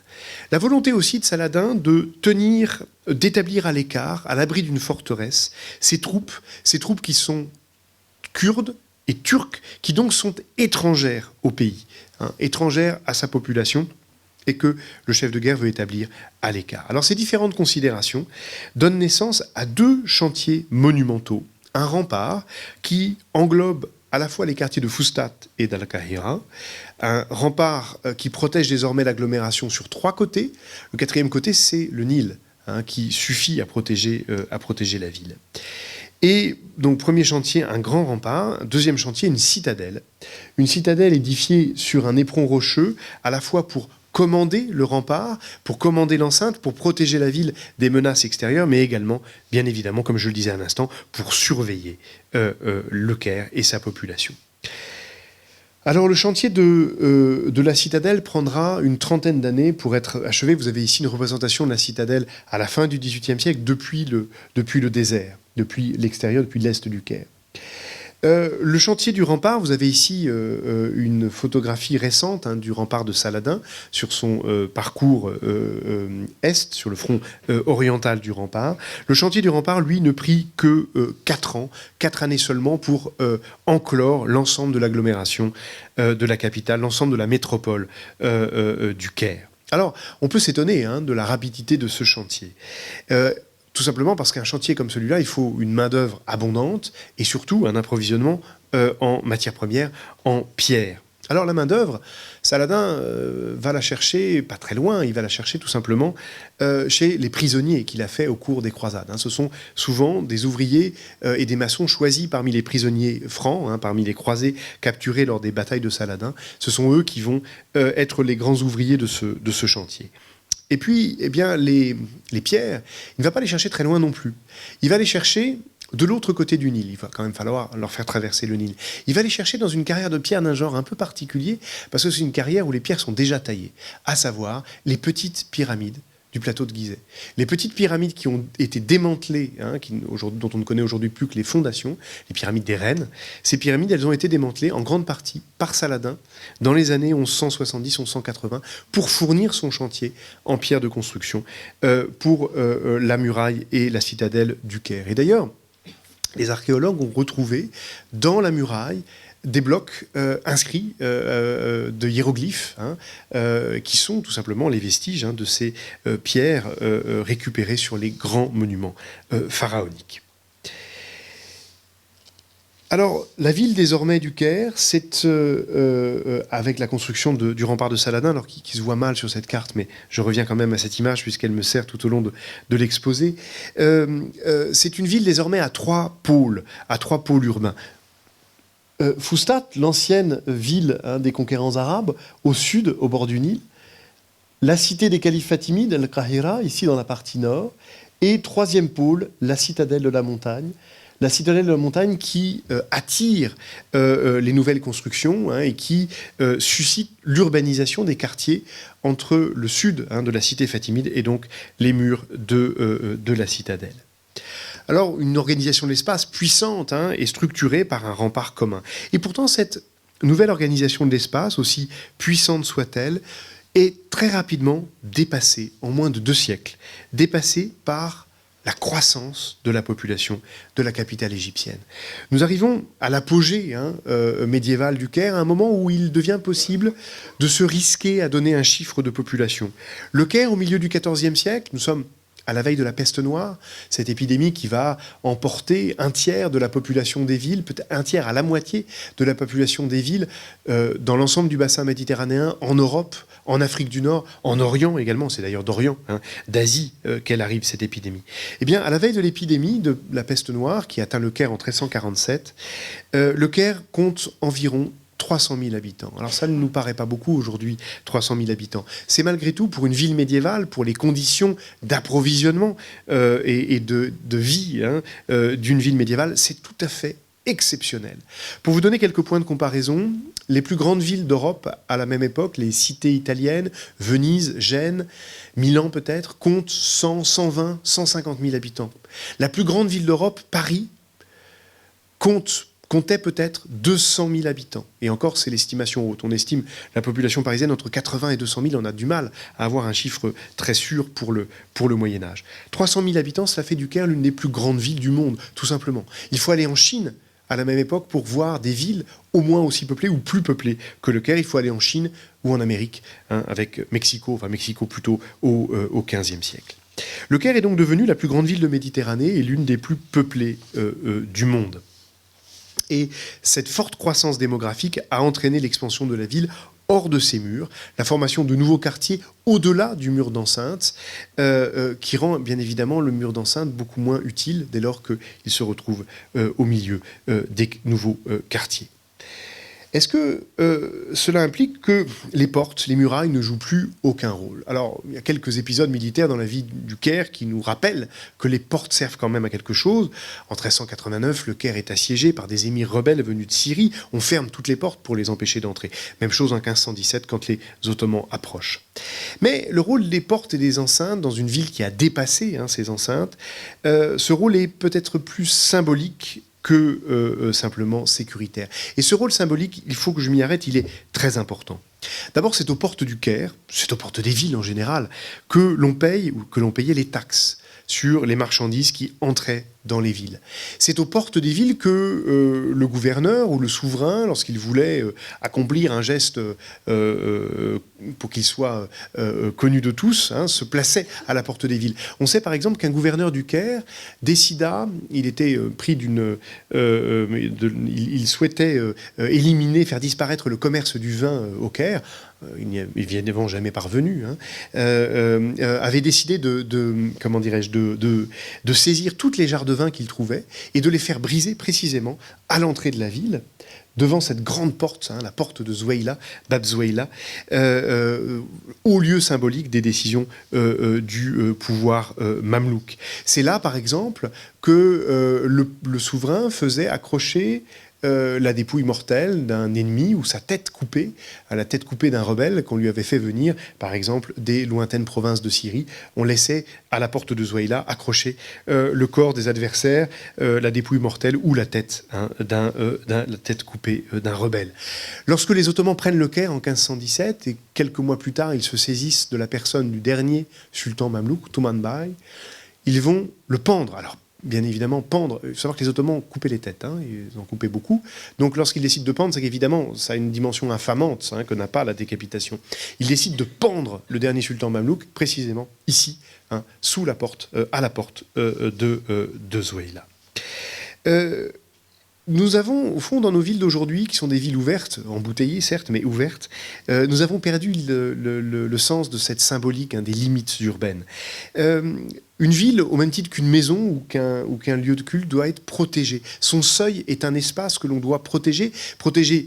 La volonté aussi de Saladin d'établir à l'écart, à l'abri d'une forteresse, ces troupes qui sont kurdes et turques, qui donc sont étrangères au pays, étrangères à sa population, et que le chef de guerre veut établir à l'écart. Alors ces différentes considérations donnent naissance à 2 chantiers monumentaux. Un rempart qui englobe à la fois les quartiers de Fustat et d'Al-Qahira, un rempart qui protège désormais l'agglomération sur 3 côtés. Le 4e côté, c'est le Nil, qui suffit à protéger la ville. Et donc, premier chantier, un grand rempart. 2e chantier, une citadelle. Une citadelle édifiée sur un éperon rocheux, à la fois pour commander le rempart, pour commander l'enceinte, pour protéger la ville des menaces extérieures, mais également, bien évidemment, comme je le disais à l'instant, pour surveiller le Caire et sa population. Alors le chantier de la citadelle prendra une 30aine d'années pour être achevé. Vous avez ici une représentation de la citadelle à la fin du XVIIIe siècle, depuis le désert, depuis l'extérieur, depuis l'est du Caire. Le chantier du rempart, vous avez ici une photographie récente du rempart de Saladin sur son parcours est, sur le front oriental du rempart. Le chantier du rempart, lui, ne prit que 4 ans, 4 années seulement pour enclore l'ensemble de l'agglomération de la capitale, l'ensemble de la métropole du Caire. Alors, on peut s'étonner de la rapidité de ce chantier. Tout simplement parce qu'un chantier comme celui-là, il faut une main-d'œuvre abondante et surtout un approvisionnement en matières premières, en pierre. Alors la main-d'œuvre, Saladin va la chercher pas très loin, il va la chercher tout simplement chez les prisonniers qu'il a fait au cours des croisades. Ce sont souvent des ouvriers et des maçons choisis parmi les prisonniers francs, parmi les croisés capturés lors des batailles de Saladin. Ce sont eux qui vont être les grands ouvriers de ce chantier. Et puis, eh bien, les pierres, il ne va pas les chercher très loin non plus. Il va les chercher de l'autre côté du Nil. Il va quand même falloir leur faire traverser le Nil. Il va les chercher dans une carrière de pierre d'un genre un peu particulier, parce que c'est une carrière où les pierres sont déjà taillées, à savoir les petites pyramides du plateau de Gizeh. Les petites pyramides qui ont été démantelées, dont on ne connaît aujourd'hui plus que les fondations, les pyramides des reines, ces pyramides, elles ont été démantelées en grande partie par Saladin dans les années 1170-1180 pour fournir son chantier en pierre de construction pour la muraille et la citadelle du Caire. Et d'ailleurs, les archéologues ont retrouvé dans la muraille des blocs inscrits de hiéroglyphes qui sont tout simplement les vestiges de ces pierres récupérées sur les grands monuments pharaoniques. Alors, la ville désormais du Caire, c'est avec la construction du rempart de Saladin, alors qui se voit mal sur cette carte, mais je reviens quand même à cette image puisqu'elle me sert tout au long de l'exposé. C'est une ville désormais à 3 pôles urbains. Foustat, l'ancienne ville des conquérants arabes, au sud, au bord du Nil. La cité des califes fatimides, Al-Qahira, ici dans la partie nord. Et 3e pôle, la citadelle de la montagne. La citadelle de la montagne qui attire les nouvelles constructions et qui suscite l'urbanisation des quartiers entre le sud de la cité fatimide et donc les murs de la citadelle. Alors, une organisation de l'espace puissante et structurée par un rempart commun. Et pourtant, cette nouvelle organisation de l'espace, aussi puissante soit-elle, est très rapidement dépassée, en moins de 2 siècles, dépassée par la croissance de la population de la capitale égyptienne. Nous arrivons à l'apogée médiéval du Caire, à un moment où il devient possible de se risquer à donner un chiffre de population. Le Caire, au milieu du XIVe siècle, nous sommes à la veille de la peste noire, cette épidémie qui va emporter un tiers de la population des villes, peut-être un tiers à la moitié de la population des villes dans l'ensemble du bassin méditerranéen, en Europe, en Afrique du Nord, en Orient également, c'est d'ailleurs d'Orient, d'Asie qu'elle arrive cette épidémie. Eh bien, à la veille de l'épidémie de la peste noire qui atteint le Caire en 1347, le Caire compte environ 300 000 habitants. Alors ça ne nous paraît pas beaucoup aujourd'hui, 300 000 habitants. C'est malgré tout, pour une ville médiévale, pour les conditions d'approvisionnement et de vie d'une ville médiévale, c'est tout à fait exceptionnel. Pour vous donner quelques points de comparaison, les plus grandes villes d'Europe à la même époque, les cités italiennes, Venise, Gênes, Milan peut-être, comptent 100, 120, 150 000 habitants. La plus grande ville d'Europe, Paris, comptait peut-être 200 000 habitants. Et encore, c'est l'estimation haute. On estime la population parisienne entre 80 et 200 000. On a du mal à avoir un chiffre très sûr pour le Moyen-Âge. 300 000 habitants, cela fait du Caire l'une des plus grandes villes du monde, tout simplement. Il faut aller en Chine à la même époque pour voir des villes au moins aussi peuplées ou plus peuplées que le Caire. Il faut aller en Chine ou en Amérique, avec Mexico plutôt au XVe siècle. Le Caire est donc devenu la plus grande ville de Méditerranée et l'une des plus peuplées du monde. Et cette forte croissance démographique a entraîné l'expansion de la ville hors de ses murs, la formation de nouveaux quartiers au-delà du mur d'enceinte, qui rend bien évidemment le mur d'enceinte beaucoup moins utile dès lors qu'il se retrouve au milieu des nouveaux quartiers. Est-ce que cela implique que les portes, les murailles ne jouent plus aucun rôle? Alors, il y a quelques épisodes militaires dans la vie du Caire qui nous rappellent que les portes servent quand même à quelque chose. En 1389, le Caire est assiégé par des émirs rebelles venus de Syrie. On ferme toutes les portes pour les empêcher d'entrer. Même chose en 1517 quand les Ottomans approchent. Mais le rôle des portes et des enceintes dans une ville qui a dépassé ces enceintes, ce rôle est peut-être plus symbolique que simplement sécuritaire. Et ce rôle symbolique, il faut que je m'y arrête, il est très important. D'abord, c'est aux portes du Caire, c'est aux portes des villes en général, que l'on paye ou que l'on payait les taxes sur les marchandises qui entraient dans les villes. C'est aux portes des villes que le gouverneur ou le souverain, lorsqu'il voulait accomplir un geste pour qu'il soit connu de tous, se plaçait à la porte des villes. On sait par exemple qu'un gouverneur du Caire décida, il était pris il souhaitait éliminer, faire disparaître le commerce du vin au Caire. Il n'y est évidemment jamais parvenu, avait décidé de saisir toutes les jarres de vin qu'il trouvait et de les faire briser précisément à l'entrée de la ville, devant cette grande porte, la porte de Zouaïla, Bab Zouaïla, au lieu symbolique des décisions du pouvoir mamelouk. C'est là, par exemple, que le souverain faisait accrocher la dépouille mortelle d'un ennemi ou sa tête coupée, à la tête coupée d'un rebelle qu'on lui avait fait venir, par exemple, des lointaines provinces de Syrie. On laissait à la porte de Zouaïla accrocher le corps des adversaires, la dépouille mortelle ou la tête, la tête coupée d'un rebelle. Lorsque les Ottomans prennent le Caire en 1517 et quelques mois plus tard, ils se saisissent de la personne du dernier sultan mamelouk, Tumanbay, ils vont le pendre. Alors, bien évidemment, pendre. Il faut savoir que les Ottomans coupaient les têtes, ils en coupaient beaucoup. Donc lorsqu'ils décident de pendre, c'est qu'évidemment, ça a une dimension infamante que n'a pas la décapitation. Ils décident de pendre le dernier sultan mamelouk, précisément ici, sous la porte, à la porte de Zouaïla. Nous avons, au fond, dans nos villes d'aujourd'hui, qui sont des villes ouvertes, embouteillées certes, mais ouvertes, nous avons perdu le sens de cette symbolique des limites urbaines. Une ville, au même titre qu'une maison ou qu'un lieu de culte, doit être protégée. Son seuil est un espace que l'on doit protéger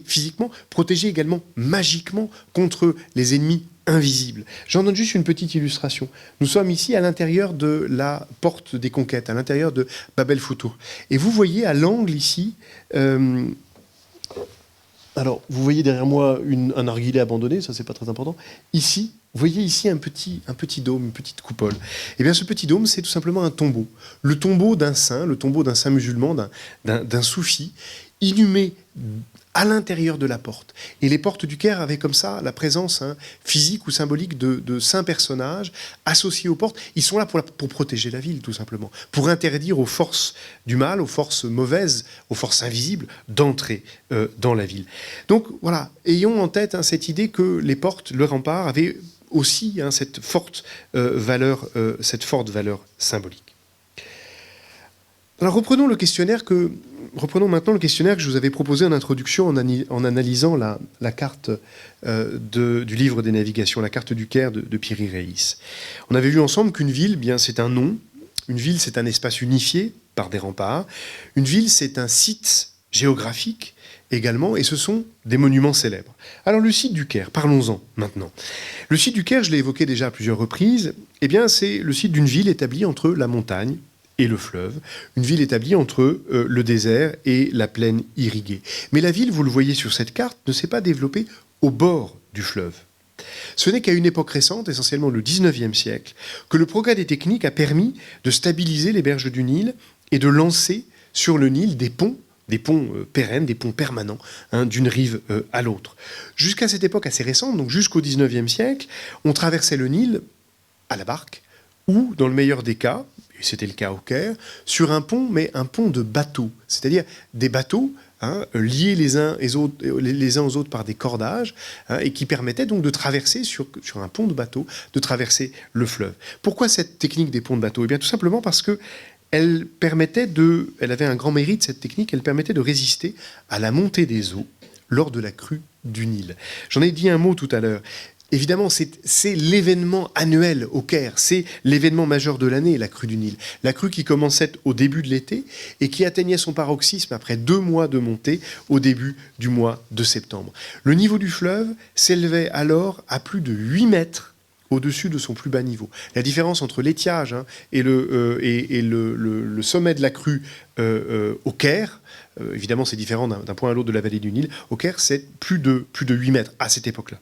physiquement, protéger également magiquement contre les ennemis invisibles. J'en donne juste une petite illustration. Nous sommes ici à l'intérieur de la porte des conquêtes, à l'intérieur de Bab el-Futuh. Et vous voyez à l'angle ici... alors, vous voyez derrière moi un narguilé abandonné, ça c'est pas très important. Ici, vous voyez ici un petit dôme, une petite coupole. Eh bien, ce petit dôme, c'est tout simplement un tombeau. Le tombeau d'un saint musulman, d'un soufi, inhumé à l'intérieur de la porte. Et les portes du Caire avaient comme ça la présence physique ou symbolique de saints personnages associés aux portes. Ils sont là pour protéger la ville, tout simplement, pour interdire aux forces du mal, aux forces mauvaises, aux forces invisibles d'entrer dans la ville. Donc voilà, ayons en tête cette idée que les portes, le rempart, avaient aussi cette forte valeur symbolique. Alors reprenons maintenant le questionnaire que je vous avais proposé en introduction en analysant la carte du livre des navigations, la carte du Caire de Piri Reis. On avait vu ensemble qu'une ville, c'est un nom. Une ville, c'est un espace unifié par des remparts. Une ville, c'est un site géographique également, et ce sont des monuments célèbres. Alors le site du Caire, parlons-en maintenant. Le site du Caire, je l'ai évoqué déjà à plusieurs reprises, c'est le site d'une ville établie entre la montagne et le fleuve, une ville établie entre le désert et la plaine irriguée. Mais la ville, vous le voyez sur cette carte, ne s'est pas développée au bord du fleuve. Ce n'est qu'à une époque récente, essentiellement le 19e siècle, que le progrès des techniques a permis de stabiliser les berges du Nil et de lancer sur le Nil des ponts pérennes, des ponts permanents, d'une rive à l'autre. Jusqu'à cette époque assez récente, donc jusqu'au 19e siècle, on traversait le Nil à la barque, ou, dans le meilleur des cas, et c'était le cas au Caire, sur un pont, mais un pont de bateaux, c'est-à-dire des bateaux liés les uns aux autres par des cordages, et qui permettaient donc de traverser sur un pont de bateau, de traverser le fleuve. Pourquoi cette technique des ponts de bateaux ? Eh bien, tout simplement parce que elle avait un grand mérite, cette technique, elle permettait de résister à la montée des eaux lors de la crue du Nil. J'en ai dit un mot tout à l'heure. Évidemment, c'est l'événement annuel au Caire, c'est l'événement majeur de l'année, la crue du Nil. La crue qui commençait au début de l'été et qui atteignait son paroxysme après 2 mois de montée au début du mois de septembre. Le niveau du fleuve s'élevait alors à plus de 8 mètres au-dessus de son plus bas niveau. La différence entre l'étiage et le sommet de la crue au Caire, évidemment c'est différent d'un point à l'autre de la vallée du Nil, au Caire c'est plus de 8 mètres à cette époque-là.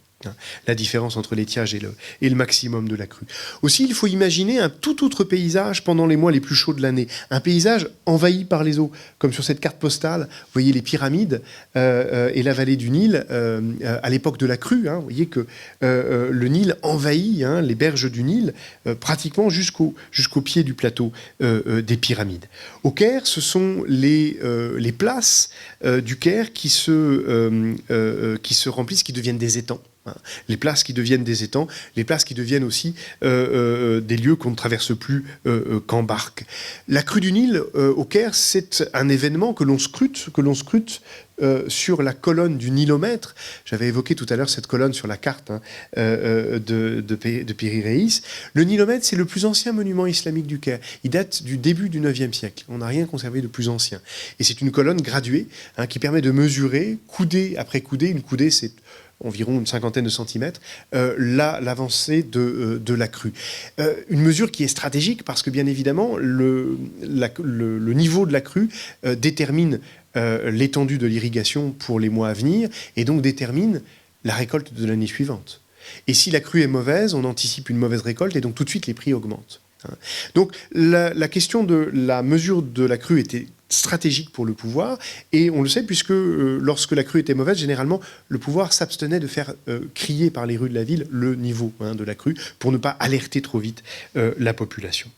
La différence entre l'étiage et le maximum de la crue. Aussi, il faut imaginer un tout autre paysage pendant les mois les plus chauds de l'année. Un paysage envahi par les eaux. Comme sur cette carte postale, vous voyez les pyramides et la vallée du Nil à l'époque de la crue. Vous voyez que le Nil envahit les berges du Nil pratiquement jusqu'au pied du plateau des pyramides. Au Caire, ce sont les places du Caire qui se remplissent, qui deviennent des étangs. Les places qui deviennent des étangs, les places qui deviennent aussi des lieux qu'on ne traverse plus qu'en barque. La crue du Nil au Caire, c'est un événement que l'on scrute sur la colonne du Nilomètre. J'avais évoqué tout à l'heure cette colonne sur la carte de Piri Reis. Le Nilomètre, c'est le plus ancien monument islamique du Caire. Il date du début du IXe siècle. On n'a rien conservé de plus ancien. Et c'est une colonne graduée qui permet de mesurer, coudée après coudée. Une coudée, c'est environ une cinquantaine de centimètres, l'avancée de la crue. Une mesure qui est stratégique parce que, bien évidemment, le niveau de la crue détermine l'étendue de l'irrigation pour les mois à venir et donc détermine la récolte de l'année suivante. Et si la crue est mauvaise, on anticipe une mauvaise récolte et donc tout de suite les prix augmentent. Donc la question de la mesure de la crue était stratégique pour le pouvoir, et on le sait puisque lorsque la crue était mauvaise, généralement le pouvoir s'abstenait de faire crier par les rues de la ville le niveau de la crue pour ne pas alerter trop vite la population.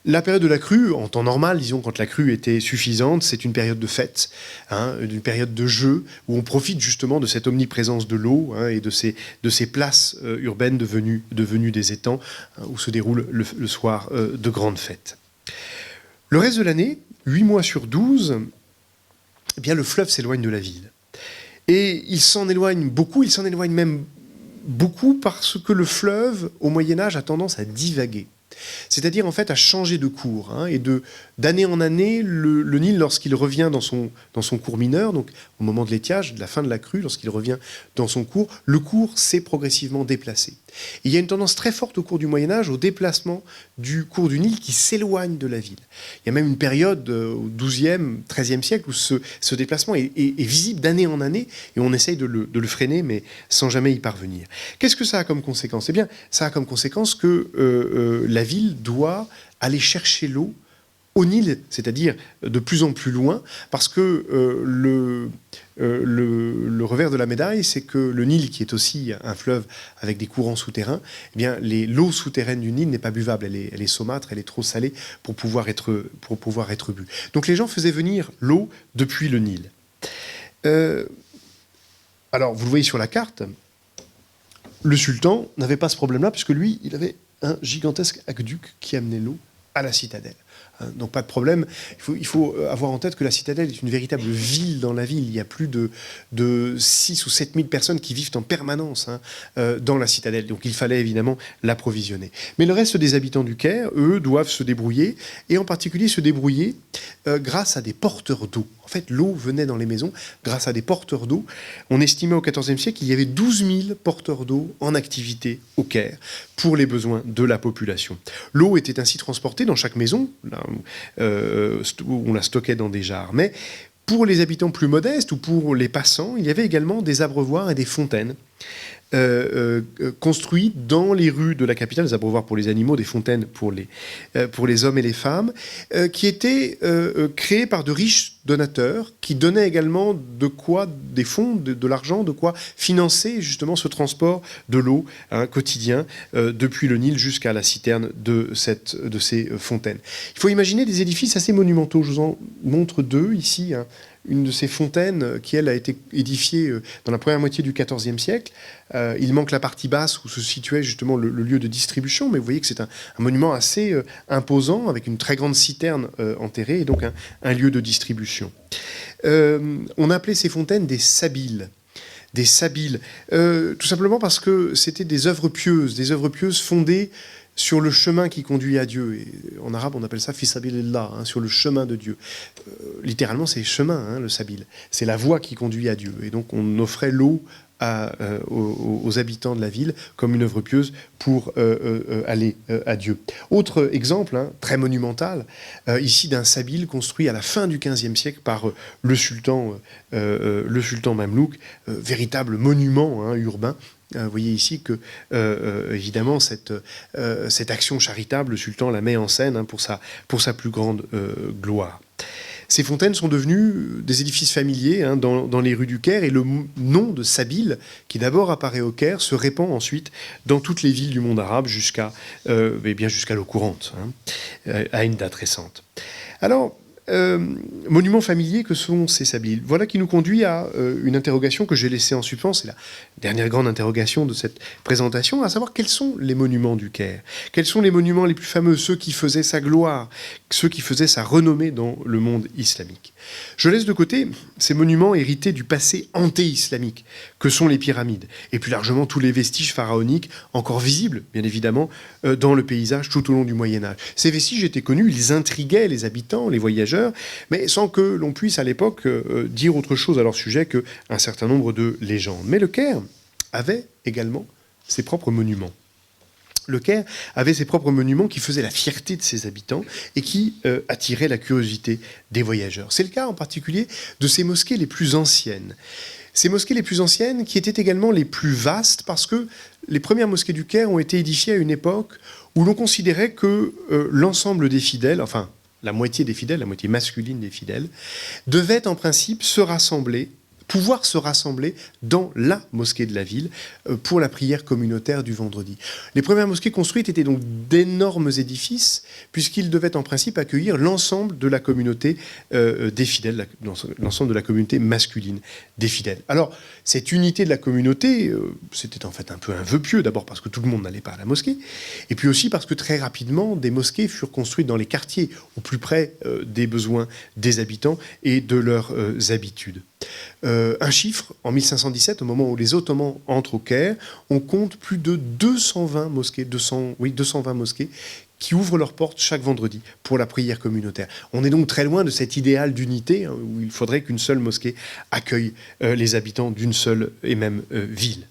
La période de la crue, en temps normal, disons quand la crue était suffisante, c'est une période de fête, une période de jeu, où on profite justement de cette omniprésence de l'eau et de ces places urbaines devenues des étangs, où se déroulent le soir de grandes fêtes. Le reste de l'année, 8 mois sur 12, eh bien, le fleuve s'éloigne de la ville. Et il s'en éloigne beaucoup, il s'en éloigne même beaucoup parce que le fleuve, au Moyen-Âge, a tendance à divaguer. C'est-à-dire en fait à changer de cours. Et d'année en année, le Nil, lorsqu'il revient dans son cours mineur, donc au moment de l'étiage, de la fin de la crue, lorsqu'il revient dans son cours, le cours s'est progressivement déplacé. Et il y a une tendance très forte au cours du Moyen-Âge au déplacement du cours du Nil qui s'éloigne de la ville. Il y a même une période au XIIe, XIIIe siècle où ce déplacement est visible d'année en année et on essaye de le freiner mais sans jamais y parvenir. Qu'est-ce que ça a comme conséquence ? Eh bien, ça a comme conséquence que la ville doit aller chercher l'eau au Nil, c'est-à-dire de plus en plus loin, parce que le revers de la médaille, c'est que le Nil, qui est aussi un fleuve avec des courants souterrains, eh bien, l'eau souterraine du Nil n'est pas buvable, elle est saumâtre, elle est trop salée pour pouvoir être bue. Donc les gens faisaient venir l'eau depuis le Nil. Alors, vous le voyez sur la carte, le sultan n'avait pas ce problème-là, puisque lui, il avait un gigantesque aqueduc qui amenait l'eau à la citadelle. Donc pas de problème. Il faut avoir en tête que la citadelle est une véritable ville dans la ville. Il y a plus de 6 ou 7 000 personnes qui vivent en permanence dans la citadelle. Donc il fallait évidemment l'approvisionner. Mais le reste des habitants du Caire, eux, doivent se débrouiller, et en particulier se débrouiller grâce à des porteurs d'eau. En fait, l'eau venait dans les maisons grâce à des porteurs d'eau. On estimait au XIVe siècle qu'il y avait 12 000 porteurs d'eau en activité au Caire pour les besoins de la population. L'eau était ainsi transportée dans chaque maison, là, où on la stockait dans des jarres. Mais pour les habitants plus modestes ou pour les passants, il y avait également des abreuvoirs et des fontaines construits dans les rues de la capitale, des abreuvoirs pour les animaux, des fontaines pour les hommes et les femmes, qui étaient créés par de riches donateurs qui donnaient également des fonds, de l'argent, de quoi financer justement ce transport de l'eau quotidien depuis le Nil jusqu'à la citerne de ces fontaines. Il faut imaginer des édifices assez monumentaux. Je vous en montre deux ici. Une de ces fontaines qui, elle, a été édifiée dans la première moitié du XIVe siècle. Il manque la partie basse où se situait justement le lieu de distribution, mais vous voyez que c'est un monument assez imposant, avec une très grande citerne enterrée, et donc un lieu de distribution. On appelait ces fontaines des sabiles. Des sabiles, tout simplement parce que c'était des œuvres pieuses fondées sur le chemin qui conduit à Dieu. Et en arabe, on appelle ça fi sabilillah, sur le chemin de Dieu. Littéralement, c'est chemin, le sabil. C'est la voie qui conduit à Dieu. Et donc, on offrait l'eau aux habitants de la ville comme une œuvre pieuse pour aller à Dieu. Autre exemple, très monumental, ici d'un sabil construit à la fin du XVe siècle par le sultan mamelouk, véritable monument urbain Vous voyez ici que, évidemment, cette action charitable, le sultan la met en scène pour sa plus grande gloire. Ces fontaines sont devenues des édifices familiers dans les rues du Caire, et le nom de Sabil, qui d'abord apparaît au Caire, se répand ensuite dans toutes les villes du monde arabe jusqu'à l'eau courante, à une date récente. Alors, monuments familiers que sont ces Sabils. Voilà qui nous conduit à une interrogation que j'ai laissée en suspens. C'est la dernière grande interrogation de cette présentation, à savoir quels sont les monuments du Caire. Quels sont les monuments les plus fameux, ceux qui faisaient sa gloire, ceux qui faisaient sa renommée dans le monde islamique. Je laisse de côté ces monuments hérités du passé anté-islamique, que sont les pyramides, et plus largement tous les vestiges pharaoniques encore visibles, bien évidemment, dans le paysage tout au long du Moyen-Âge. Ces vestiges étaient connus, ils intriguaient les habitants, les voyageurs, mais sans que l'on puisse à l'époque dire autre chose à leur sujet qu'un certain nombre de légendes. Mais le Caire avait également ses propres monuments. Le Caire avait ses propres monuments qui faisaient la fierté de ses habitants et qui attiraient la curiosité des voyageurs. C'est le cas en particulier de ces mosquées les plus anciennes. Ces mosquées les plus anciennes qui étaient également les plus vastes parce que les premières mosquées du Caire ont été édifiées à une époque où l'on considérait que l'ensemble des fidèles, enfin la moitié des fidèles, la moitié masculine des fidèles, devaient en principe pouvoir se rassembler dans la mosquée de la ville pour la prière communautaire du vendredi. Les premières mosquées construites étaient donc d'énormes édifices, puisqu'ils devaient en principe accueillir l'ensemble de la communauté des fidèles, l'ensemble de la communauté masculine des fidèles. Alors, cette unité de la communauté, c'était en fait un peu un vœu pieux, d'abord parce que tout le monde n'allait pas à la mosquée, et puis aussi parce que très rapidement, des mosquées furent construites dans les quartiers, au plus près des besoins des habitants et de leurs habitudes. Un chiffre, en 1517, au moment où les Ottomans entrent au Caire, on compte plus de 220 mosquées, 220 mosquées qui ouvrent leurs portes chaque vendredi pour la prière communautaire. On est donc très loin de cet idéal d'unité où il faudrait qu'une seule mosquée accueille les habitants d'une seule et même ville.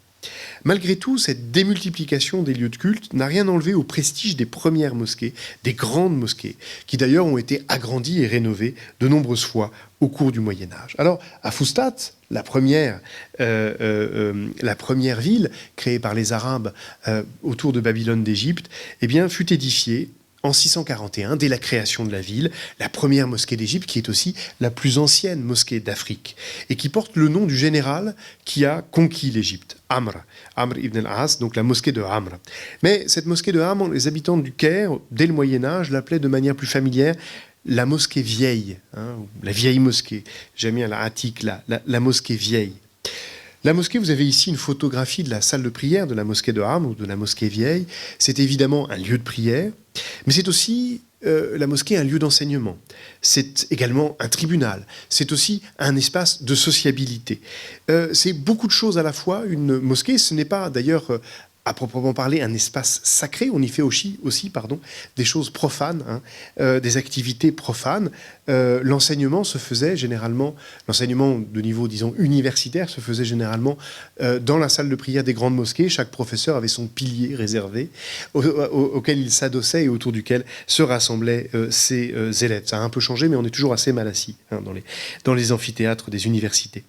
Malgré tout, cette démultiplication des lieux de culte n'a rien enlevé au prestige des premières mosquées, des grandes mosquées, qui d'ailleurs ont été agrandies et rénovées de nombreuses fois au cours du Moyen-Âge. Alors, à Fustat, la première ville créée par les Arabes autour de Babylone d'Égypte, fut édifiée en 641, dès la création de la ville, la première mosquée d'Égypte, qui est aussi la plus ancienne mosquée d'Afrique, et qui porte le nom du général qui a conquis l'Égypte, Amr ibn al-As, donc la mosquée de Amr. Mais cette mosquée de Amr, les habitants du Caire, dès le Moyen-Âge, l'appelaient de manière plus familière la mosquée vieille, la vieille mosquée. J'aime bien la mosquée vieille. La mosquée, vous avez ici une photographie de la salle de prière de la mosquée de Amr ou de la mosquée vieille. C'est évidemment un lieu de prière, mais c'est aussi la mosquée un lieu d'enseignement. C'est également un tribunal. C'est aussi un espace de sociabilité. C'est beaucoup de choses à la fois. Une mosquée, ce n'est pas d'ailleurs à proprement parler un espace sacré. On y fait aussi des choses profanes, des activités profanes. L'enseignement se faisait généralement, l'enseignement de niveau, disons, universitaire se faisait généralement dans la salle de prière des grandes mosquées. Chaque professeur avait son pilier réservé auquel il s'adossait et autour duquel se rassemblaient ses élèves. Ça a un peu changé, mais on est toujours assez mal assis dans les amphithéâtres des universités.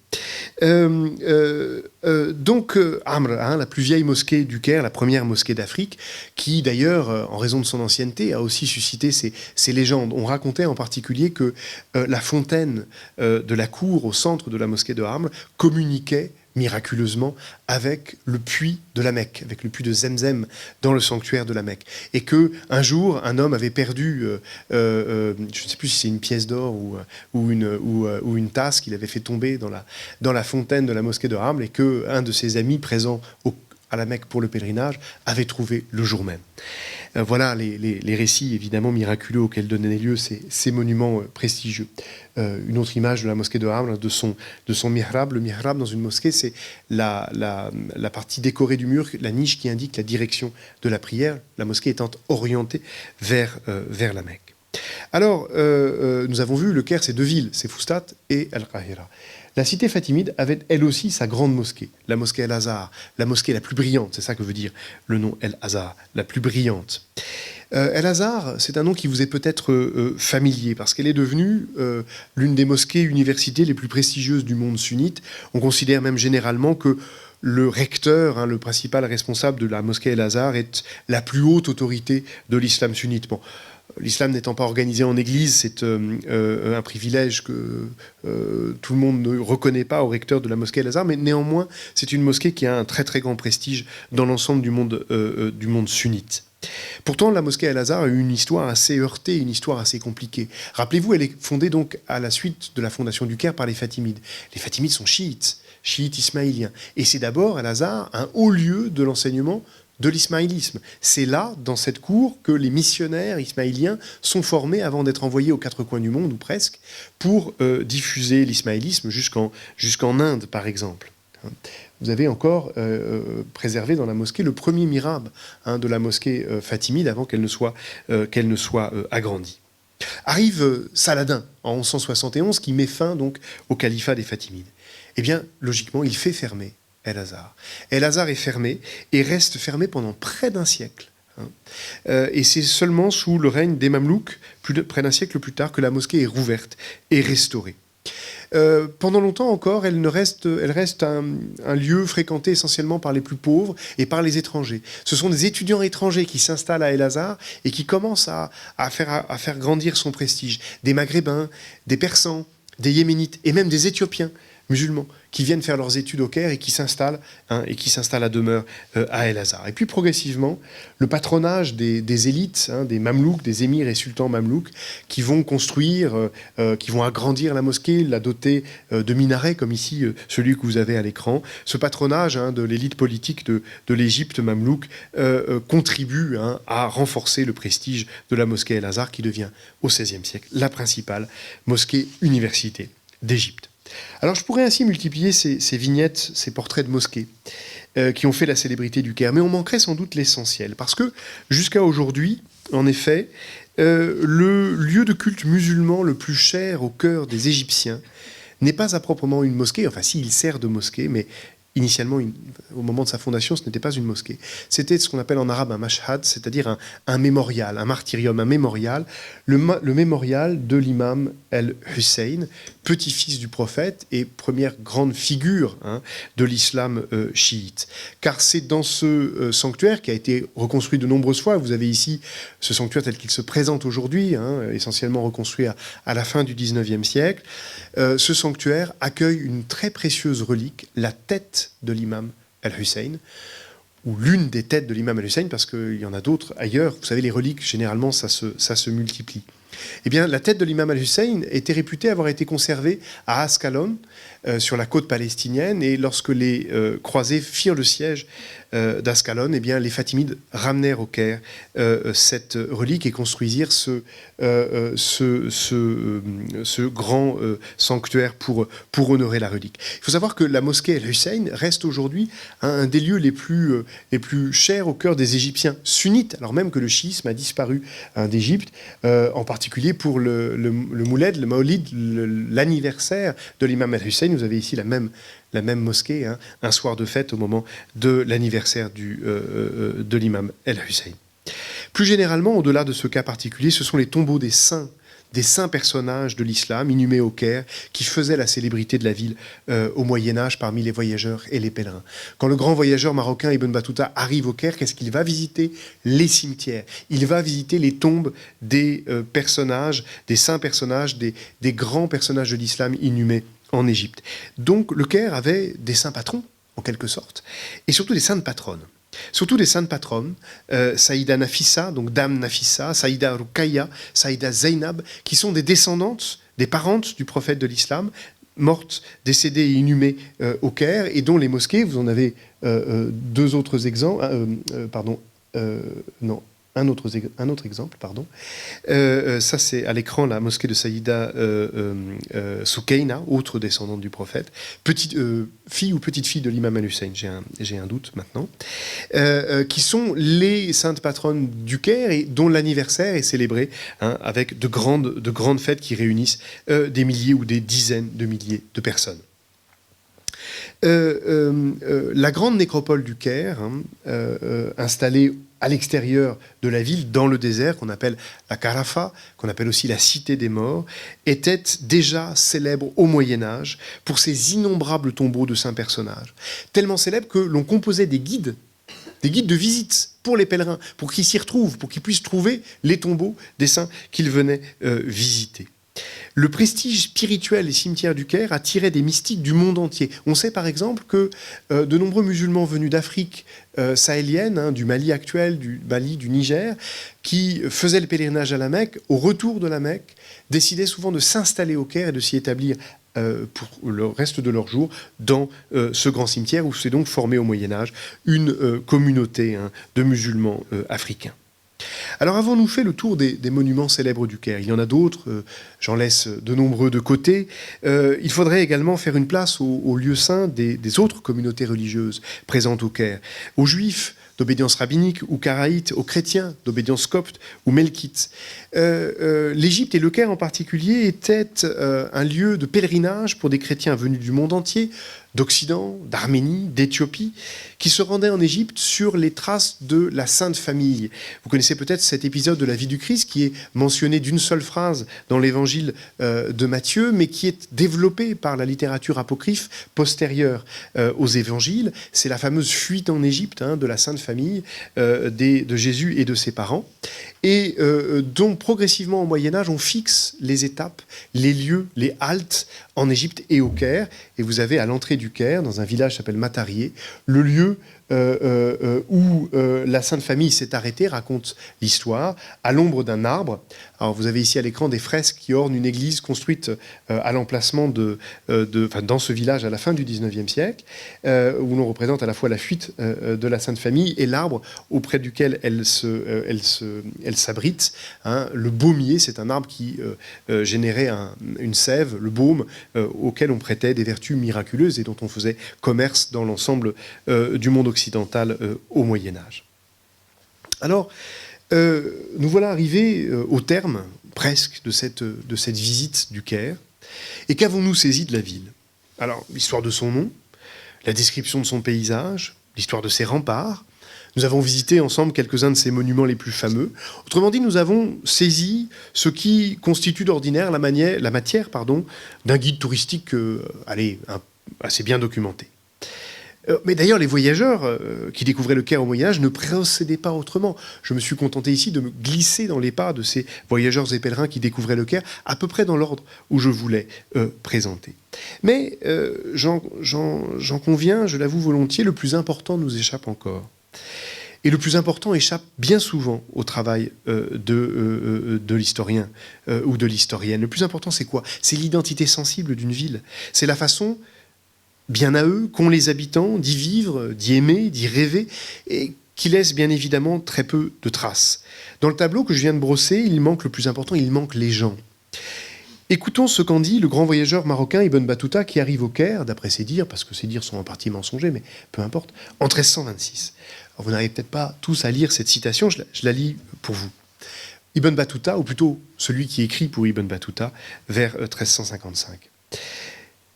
Donc, Amr, la plus vieille mosquée du Caire, la première mosquée d'Afrique, qui d'ailleurs, en raison de son ancienneté, a aussi suscité ces légendes. On racontait en particulier que la fontaine de la cour au centre de la mosquée de Amr communiquait miraculeusement avec le puits de la Mecque, avec le puits de Zemzem dans le sanctuaire de la Mecque. Et qu'un jour, un homme avait perdu, je ne sais plus si c'est une pièce d'or ou une tasse qu'il avait fait tomber dans la fontaine de la mosquée de Amr, et qu'un de ses amis présents à la Mecque pour le pèlerinage avait trouvé le jour même. Voilà les récits évidemment miraculeux auxquels donnaient lieu ces monuments prestigieux. Une autre image de la mosquée de Amr, de son mihrab. Le mihrab dans une mosquée, c'est la partie décorée du mur, la niche qui indique la direction de la prière, la mosquée étant orientée vers la Mecque. Alors, nous avons vu, le Caire, c'est deux villes, c'est Fustat et Al-Qahira. La cité fatimide avait elle aussi sa grande mosquée, la mosquée El-Azhar, la mosquée la plus brillante, c'est ça que veut dire le nom El-Azhar, la plus brillante. El-Azhar, c'est un nom qui vous est peut-être familier, parce qu'elle est devenue l'une des mosquées universités les plus prestigieuses du monde sunnite. On considère même généralement que le recteur, le principal responsable de la mosquée El-Azhar, est la plus haute autorité de l'islam sunnite. Bon, l'islam n'étant pas organisé en église, c'est un privilège que tout le monde ne reconnaît pas au recteur de la mosquée El-Azhar, mais néanmoins, c'est une mosquée qui a un très très grand prestige dans l'ensemble du monde sunnite. Pourtant, la mosquée Al-Azhar a eu une histoire assez heurtée, une histoire assez compliquée. Rappelez-vous, elle est fondée donc à la suite de la fondation du Caire par les Fatimides. Les Fatimides sont chiites ismaéliens. Et c'est d'abord, Al-Azhar, un haut lieu de l'enseignement de l'ismaélisme. C'est là, dans cette cour, que les missionnaires ismaéliens sont formés avant d'être envoyés aux quatre coins du monde, ou presque, pour diffuser l'ismaélisme jusqu'en Inde, par exemple. Vous avez encore préservé dans la mosquée le premier mihrab de la mosquée fatimide avant qu'elle ne soit agrandie. Arrive Saladin en 1171 qui met fin donc au califat des Fatimides. Eh bien, logiquement, il fait fermer El-Azhar. El-Azhar est fermé et reste fermé pendant près d'un siècle. Et c'est seulement sous le règne des Mamelouks, près d'un siècle plus tard, que la mosquée est rouverte et restaurée. Pendant longtemps encore, elle reste un lieu fréquenté essentiellement par les plus pauvres et par les étrangers. Ce sont des étudiants étrangers qui s'installent à El-Azhar et qui commencent à faire grandir son prestige. Des Maghrébins, des Persans, des Yéménites et même des Éthiopiens musulmans qui viennent faire leurs études au Caire et qui s'installent à demeure à El-Azhar. Et puis progressivement, le patronage des élites, des Mamelouks, des émirs et sultans Mamelouks, qui vont construire, qui vont agrandir la mosquée, la doter de minarets, comme ici celui que vous avez à l'écran. Ce patronage de l'élite politique de l'Égypte Mamelouk contribue à renforcer le prestige de la mosquée El-Azhar, qui devient au XVIe siècle la principale mosquée-université d'Égypte. Alors je pourrais ainsi multiplier ces vignettes, ces portraits de mosquées qui ont fait la célébrité du Caire, mais on manquerait sans doute l'essentiel, parce que jusqu'à aujourd'hui, en effet, le lieu de culte musulman le plus cher au cœur des Égyptiens n'est pas à proprement une mosquée, enfin si, il sert de mosquée, mais initialement, au moment de sa fondation, ce n'était pas une mosquée. C'était ce qu'on appelle en arabe un mashhad, c'est-à-dire un mémorial, un martyrium, un mémorial, le mémorial de l'imam El-Hussein, petit-fils du prophète et première grande figure de l'islam chiite. Car c'est dans ce sanctuaire qui a été reconstruit de nombreuses fois. Vous avez ici ce sanctuaire tel qu'il se présente aujourd'hui, essentiellement reconstruit à la fin du XIXe siècle. Ce sanctuaire accueille une très précieuse relique, la tête de l'imam El-Hussein, ou l'une des têtes de l'imam El-Hussein, parce qu'il y en a d'autres ailleurs. Vous savez, les reliques, généralement, ça se multiplie. Eh bien, la tête de l'imam Al-Hussein était réputée avoir été conservée à Ascalon, sur la côte palestinienne, et lorsque les croisés firent le siège d'Ascalon, eh bien, les Fatimides ramenèrent au Caire cette relique et construisirent ce grand sanctuaire pour honorer la relique. Il faut savoir que la mosquée El-Hussein reste aujourd'hui un des lieux les plus chers au cœur des Égyptiens sunnites, alors même que le chiisme a disparu d'Égypte, en particulier pour le mouled, le maolid, l'anniversaire de l'imam El-Hussein. Vous avez ici la même mosquée, un soir de fête au moment de l'anniversaire de l'imam El-Hussein. Plus généralement, au-delà de ce cas particulier, ce sont les tombeaux des saints personnages de l'islam inhumés au Caire qui faisaient la célébrité de la ville au Moyen-Âge parmi les voyageurs et les pèlerins. Quand le grand voyageur marocain Ibn Battuta arrive au Caire, qu'est-ce qu'il va visiter? Les cimetières. Il va visiter les tombes des personnages, des saints personnages, des grands personnages de l'islam inhumés en Égypte. Donc le Caire avait des saints patrons, en quelque sorte, et surtout des saintes patronnes. Surtout des saintes patronnes, Saïda Nafissa, donc Dame Nafissa, Saïda Ruqayya, Saïda Zainab, qui sont des descendantes, des parentes du prophète de l'islam, mortes, décédées et inhumées au Caire, et dont les mosquées, vous en avez deux autres exemples, un autre exemple, pardon. Ça, c'est à l'écran la mosquée de Saïda Soukaina, autre descendante du prophète, fille ou petite-fille de l'imam Al-Hussein, j'ai un doute maintenant, qui sont les saintes patronnes du Caire et dont l'anniversaire est célébré avec de grandes fêtes qui réunissent des milliers ou des dizaines de milliers de personnes. La grande nécropole du Caire, installée à l'extérieur de la ville, dans le désert, qu'on appelle la Carafa, qu'on appelle aussi la Cité des Morts, était déjà célèbre au Moyen-Âge pour ses innombrables tombeaux de saints personnages. Tellement célèbre que l'on composait des guides de visite pour les pèlerins, pour qu'ils s'y retrouvent, pour qu'ils puissent trouver les tombeaux des saints qu'ils venaient visiter. Le prestige spirituel des cimetières du Caire attirait des mystiques du monde entier. On sait par exemple que de nombreux musulmans venus d'Afrique sahélienne, du Mali actuel, du Mali, du Niger, qui faisaient le pèlerinage à la Mecque, au retour de la Mecque, décidaient souvent de s'installer au Caire et de s'y établir pour le reste de leur jour dans ce grand cimetière où s'est donc formé au Moyen-Âge une communauté de musulmans africains. Alors avons-nous fait le tour des monuments célèbres du Caire? Il y en a d'autres, j'en laisse de nombreux de côté. Il faudrait également faire une place aux lieux saints des autres communautés religieuses présentes au Caire, aux Juifs d'obédience rabbinique ou karaïte, aux chrétiens d'obédience copte ou melkite. L'Égypte et le Caire en particulier étaient un lieu de pèlerinage pour des chrétiens venus du monde entier, d'Occident, d'Arménie, d'Éthiopie, qui se rendaient en Égypte sur les traces de la Sainte Famille. Vous connaissez peut-être cet épisode de la vie du Christ qui est mentionné d'une seule phrase dans l'évangile de Matthieu, mais qui est développé par la littérature apocryphe postérieure aux évangiles. C'est la fameuse fuite en Égypte de la Sainte Famille de Jésus et de ses parents, et dont progressivement au Moyen-Âge on fixe les étapes, les lieux, les haltes en Égypte et au Caire. Et vous avez à l'entrée du Caire, dans un village qui s'appelle Matarié, le lieu où la Sainte Famille s'est arrêtée, raconte l'histoire, à l'ombre d'un arbre. Alors vous avez ici à l'écran des fresques qui ornent une église construite à l'emplacement dans ce village à la fin du XIXe siècle, où l'on représente à la fois la fuite de la Sainte Famille et l'arbre auprès duquel elle s'abrite. Le baumier, c'est un arbre qui générait une sève, le baume, auquel on prêtait des vertus miraculeuses et dont on faisait commerce dans l'ensemble du monde occidental au Moyen-Âge. Alors, nous voilà arrivés au terme, presque, de cette visite du Caire. Et qu'avons-nous saisi de la ville? Alors, l'histoire de son nom, la description de son paysage, l'histoire de ses remparts. Nous avons visité ensemble quelques-uns de ses monuments les plus fameux. Autrement dit, nous avons saisi ce qui constitue d'ordinaire la matière d'un guide touristique assez bien documenté. Mais d'ailleurs, les voyageurs qui découvraient le Caire au Moyen-Âge ne procédaient pas autrement. Je me suis contenté ici de me glisser dans les pas de ces voyageurs et pèlerins qui découvraient le Caire, à peu près dans l'ordre où je voulais présenter. Mais j'en conviens, je l'avoue volontiers, le plus important nous échappe encore. Et le plus important échappe bien souvent au travail de l'historien ou de l'historienne. Le plus important, c'est quoi? C'est l'identité sensible d'une ville. C'est la façon, bien à eux, qu'ont les habitants d'y vivre, d'y aimer, d'y rêver, et qui laisse bien évidemment très peu de traces. Dans le tableau que je viens de brosser, il manque le plus important, il manque les gens. Écoutons ce qu'en dit le grand voyageur marocain Ibn Battuta qui arrive au Caire, d'après ses dires, parce que ses dires sont en partie mensongers, mais peu importe, en 1326. Alors vous n'arrivez peut-être pas tous à lire cette citation, je la lis pour vous. Ibn Battuta, ou plutôt celui qui écrit pour Ibn Battuta, vers 1355.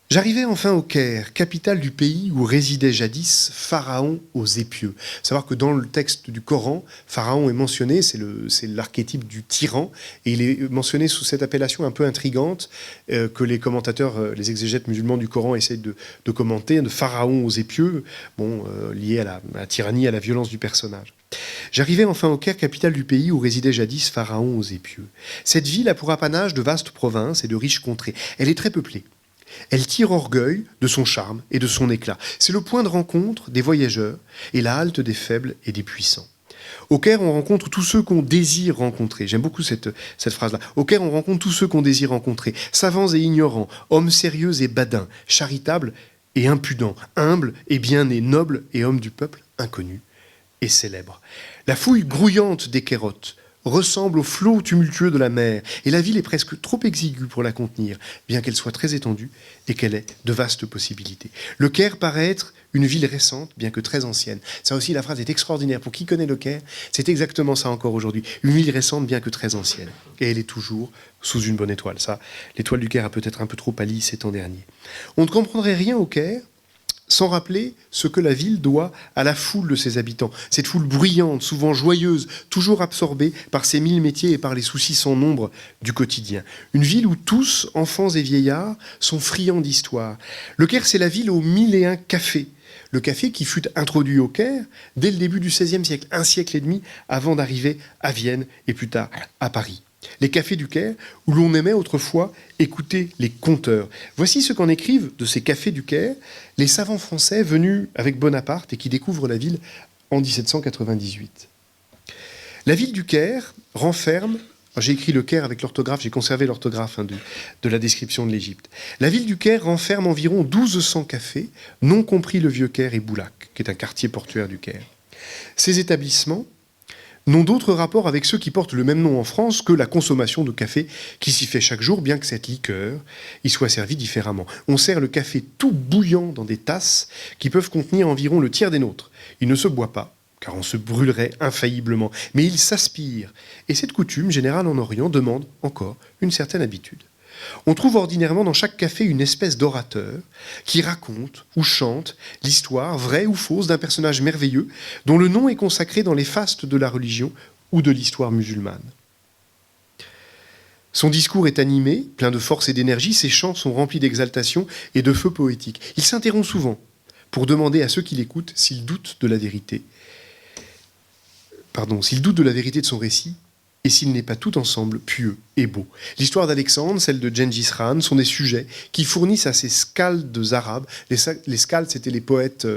J'arrivais enfin au Caire, capitale du pays où résidait jadis Pharaon aux épieux. Il faut savoir que dans le texte du Coran, Pharaon est mentionné, c'est l'archétype du tyran, et il est mentionné sous cette appellation un peu intrigante que les commentateurs, les exégètes musulmans du Coran essayent de commenter, de Pharaon aux épieux, lié à la tyrannie, à la violence du personnage. J'arrivais enfin au Caire, capitale du pays où résidait jadis Pharaon aux épieux. Cette ville a pour apanage de vastes provinces et de riches contrées. Elle est très peuplée. Elle tire orgueil de son charme et de son éclat. C'est le point de rencontre des voyageurs et la halte des faibles et des puissants. Au Caire, on rencontre tous ceux qu'on désire rencontrer. J'aime beaucoup cette phrase-là. Au Caire, on rencontre tous ceux qu'on désire rencontrer. Savants et ignorants, hommes sérieux et badins, charitables et impudents, humbles et bien-nés, nobles et hommes du peuple, inconnus et célèbres. La fouille grouillante des Kérotes ressemble au flot tumultueux de la mer, et la ville est presque trop exiguë pour la contenir, bien qu'elle soit très étendue et qu'elle ait de vastes possibilités. Le Caire paraît être une ville récente, bien que très ancienne. Ça aussi, la phrase est extraordinaire. Pour qui connaît le Caire, c'est exactement ça encore aujourd'hui. Une ville récente, bien que très ancienne. Et elle est toujours sous une bonne étoile. Ça, l'étoile du Caire a peut-être un peu trop pâli ces temps derniers. On ne comprendrait rien au Caire sans rappeler ce que la ville doit à la foule de ses habitants. Cette foule bruyante, souvent joyeuse, toujours absorbée par ses 1000 métiers et par les soucis sans nombre du quotidien. Une ville où tous, enfants et vieillards, sont friands d'histoire. Le Caire, c'est la ville aux 1001 cafés. Le café qui fut introduit au Caire dès le début du XVIe siècle, un siècle et demi avant d'arriver à Vienne et plus tard à Paris. Les cafés du Caire, où l'on aimait autrefois écouter les conteurs. Voici ce qu'en écrivent de ces cafés du Caire les savants français venus avec Bonaparte et qui découvrent la ville en 1798. La ville du Caire renferme, j'ai écrit le Caire avec l'orthographe, j'ai conservé l'orthographe de la description de l'Égypte. La ville du Caire renferme environ 1200 cafés, non compris le Vieux Caire et Boulac, qui est un quartier portuaire du Caire. Ces établissements n'ont d'autre rapport avec ceux qui portent le même nom en France que la consommation de café qui s'y fait chaque jour, bien que cette liqueur y soit servie différemment. On sert le café tout bouillant dans des tasses qui peuvent contenir environ le tiers des nôtres. Il ne se boit pas, car on se brûlerait infailliblement, mais il s'aspire. Et cette coutume générale en Orient demande encore une certaine habitude. On trouve ordinairement dans chaque café une espèce d'orateur qui raconte ou chante l'histoire, vraie ou fausse, d'un personnage merveilleux dont le nom est consacré dans les fastes de la religion ou de l'histoire musulmane. Son discours est animé, plein de force et d'énergie, ses chants sont remplis d'exaltation et de feu poétique. Il s'interrompt souvent pour demander à ceux qui l'écoutent s'ils doutent de la vérité. S'ils doutent de la vérité de son récit, et s'il n'est pas tout ensemble pieux et beau. L'histoire d'Alexandre, celle de Gengis Khan, sont des sujets qui fournissent à ces skaldes arabes, les skaldes c'était les poètes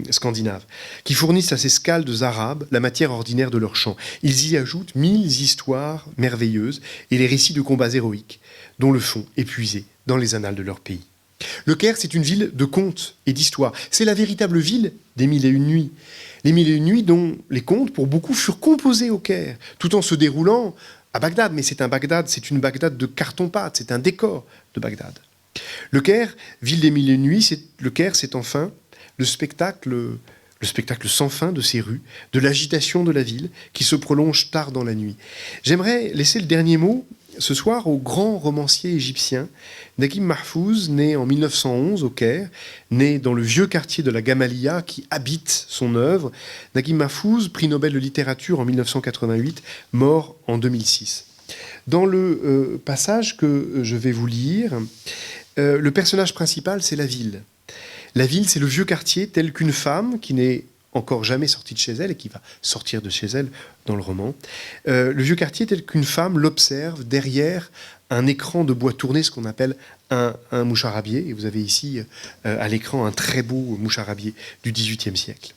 scandinaves, qui fournissent à ces skaldes arabes la matière ordinaire de leurs chants. Ils y ajoutent 1000 histoires merveilleuses et les récits de combats héroïques, dont le fond est puisé dans les annales de leur pays. Le Caire, c'est une ville de contes et d'histoires. C'est la véritable ville des 1001 nuits. Les 1001 nuits dont les contes, pour beaucoup, furent composés au Caire, tout en se déroulant à Bagdad. Mais c'est une Bagdad de carton-pâte, c'est un décor de Bagdad. Le Caire, ville des 1001 nuits, le Caire, c'est enfin le spectacle sans fin de ces rues, de l'agitation de la ville qui se prolonge tard dans la nuit. J'aimerais laisser le dernier mot ce soir au grand romancier égyptien Naguib Mahfouz, né en 1911 au Caire, né dans le vieux quartier de la Gamaliya qui habite son œuvre. Naguib Mahfouz, prix Nobel de littérature en 1988, mort en 2006. Dans le passage que je vais vous lire, le personnage principal, c'est la ville. La ville, c'est le vieux quartier tel qu'une femme qui n'est encore jamais sortie de chez elle et qui va sortir de chez elle dans le roman. Le vieux quartier tel qu'une femme l'observe derrière un écran de bois tourné, ce qu'on appelle un moucharabier. Et vous avez ici à l'écran un très beau moucharabier du XVIIIe siècle.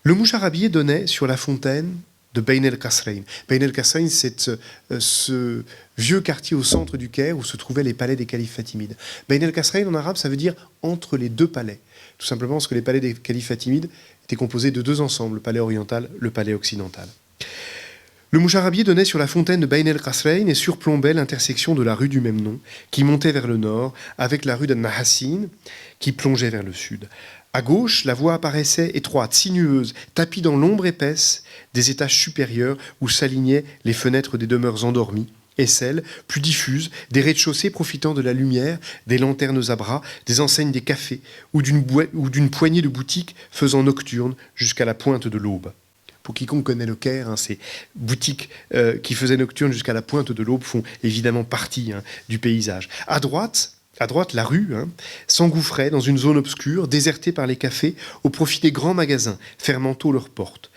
Le moucharabier donnait sur la fontaine de Bein el-Kasrain. Bein el-Kasrain, c'est ce vieux quartier au centre du Caire où se trouvaient les palais des califes fatimides. Bein el-Kasrain en arabe, ça veut dire entre les deux palais. Tout simplement parce que les palais des califes fatimides étaient composés de deux ensembles, le palais oriental, le palais occidental. Le moucharabier donnait sur la fontaine de Bein el-Kasrain et surplombait l'intersection de la rue du même nom, qui montait vers le nord, avec la rue de Nahassin, qui plongeait vers le sud. À gauche, la voie apparaissait étroite, sinueuse, tapie dans l'ombre épaisse des étages supérieurs où s'alignaient les fenêtres des demeures endormies, et celles, plus diffuses, des rez-de-chaussée profitant de la lumière, des lanternes à bras, des enseignes des cafés, ou d'une poignée de boutiques faisant nocturne jusqu'à la pointe de l'aube. Pour quiconque connaît le Caire, ces boutiques qui faisaient nocturne jusqu'à la pointe de l'aube font évidemment partie du paysage. À droite, la rue s'engouffrait dans une zone obscure, désertée par les cafés, au profit des grands magasins, fermant tôt leurs portes.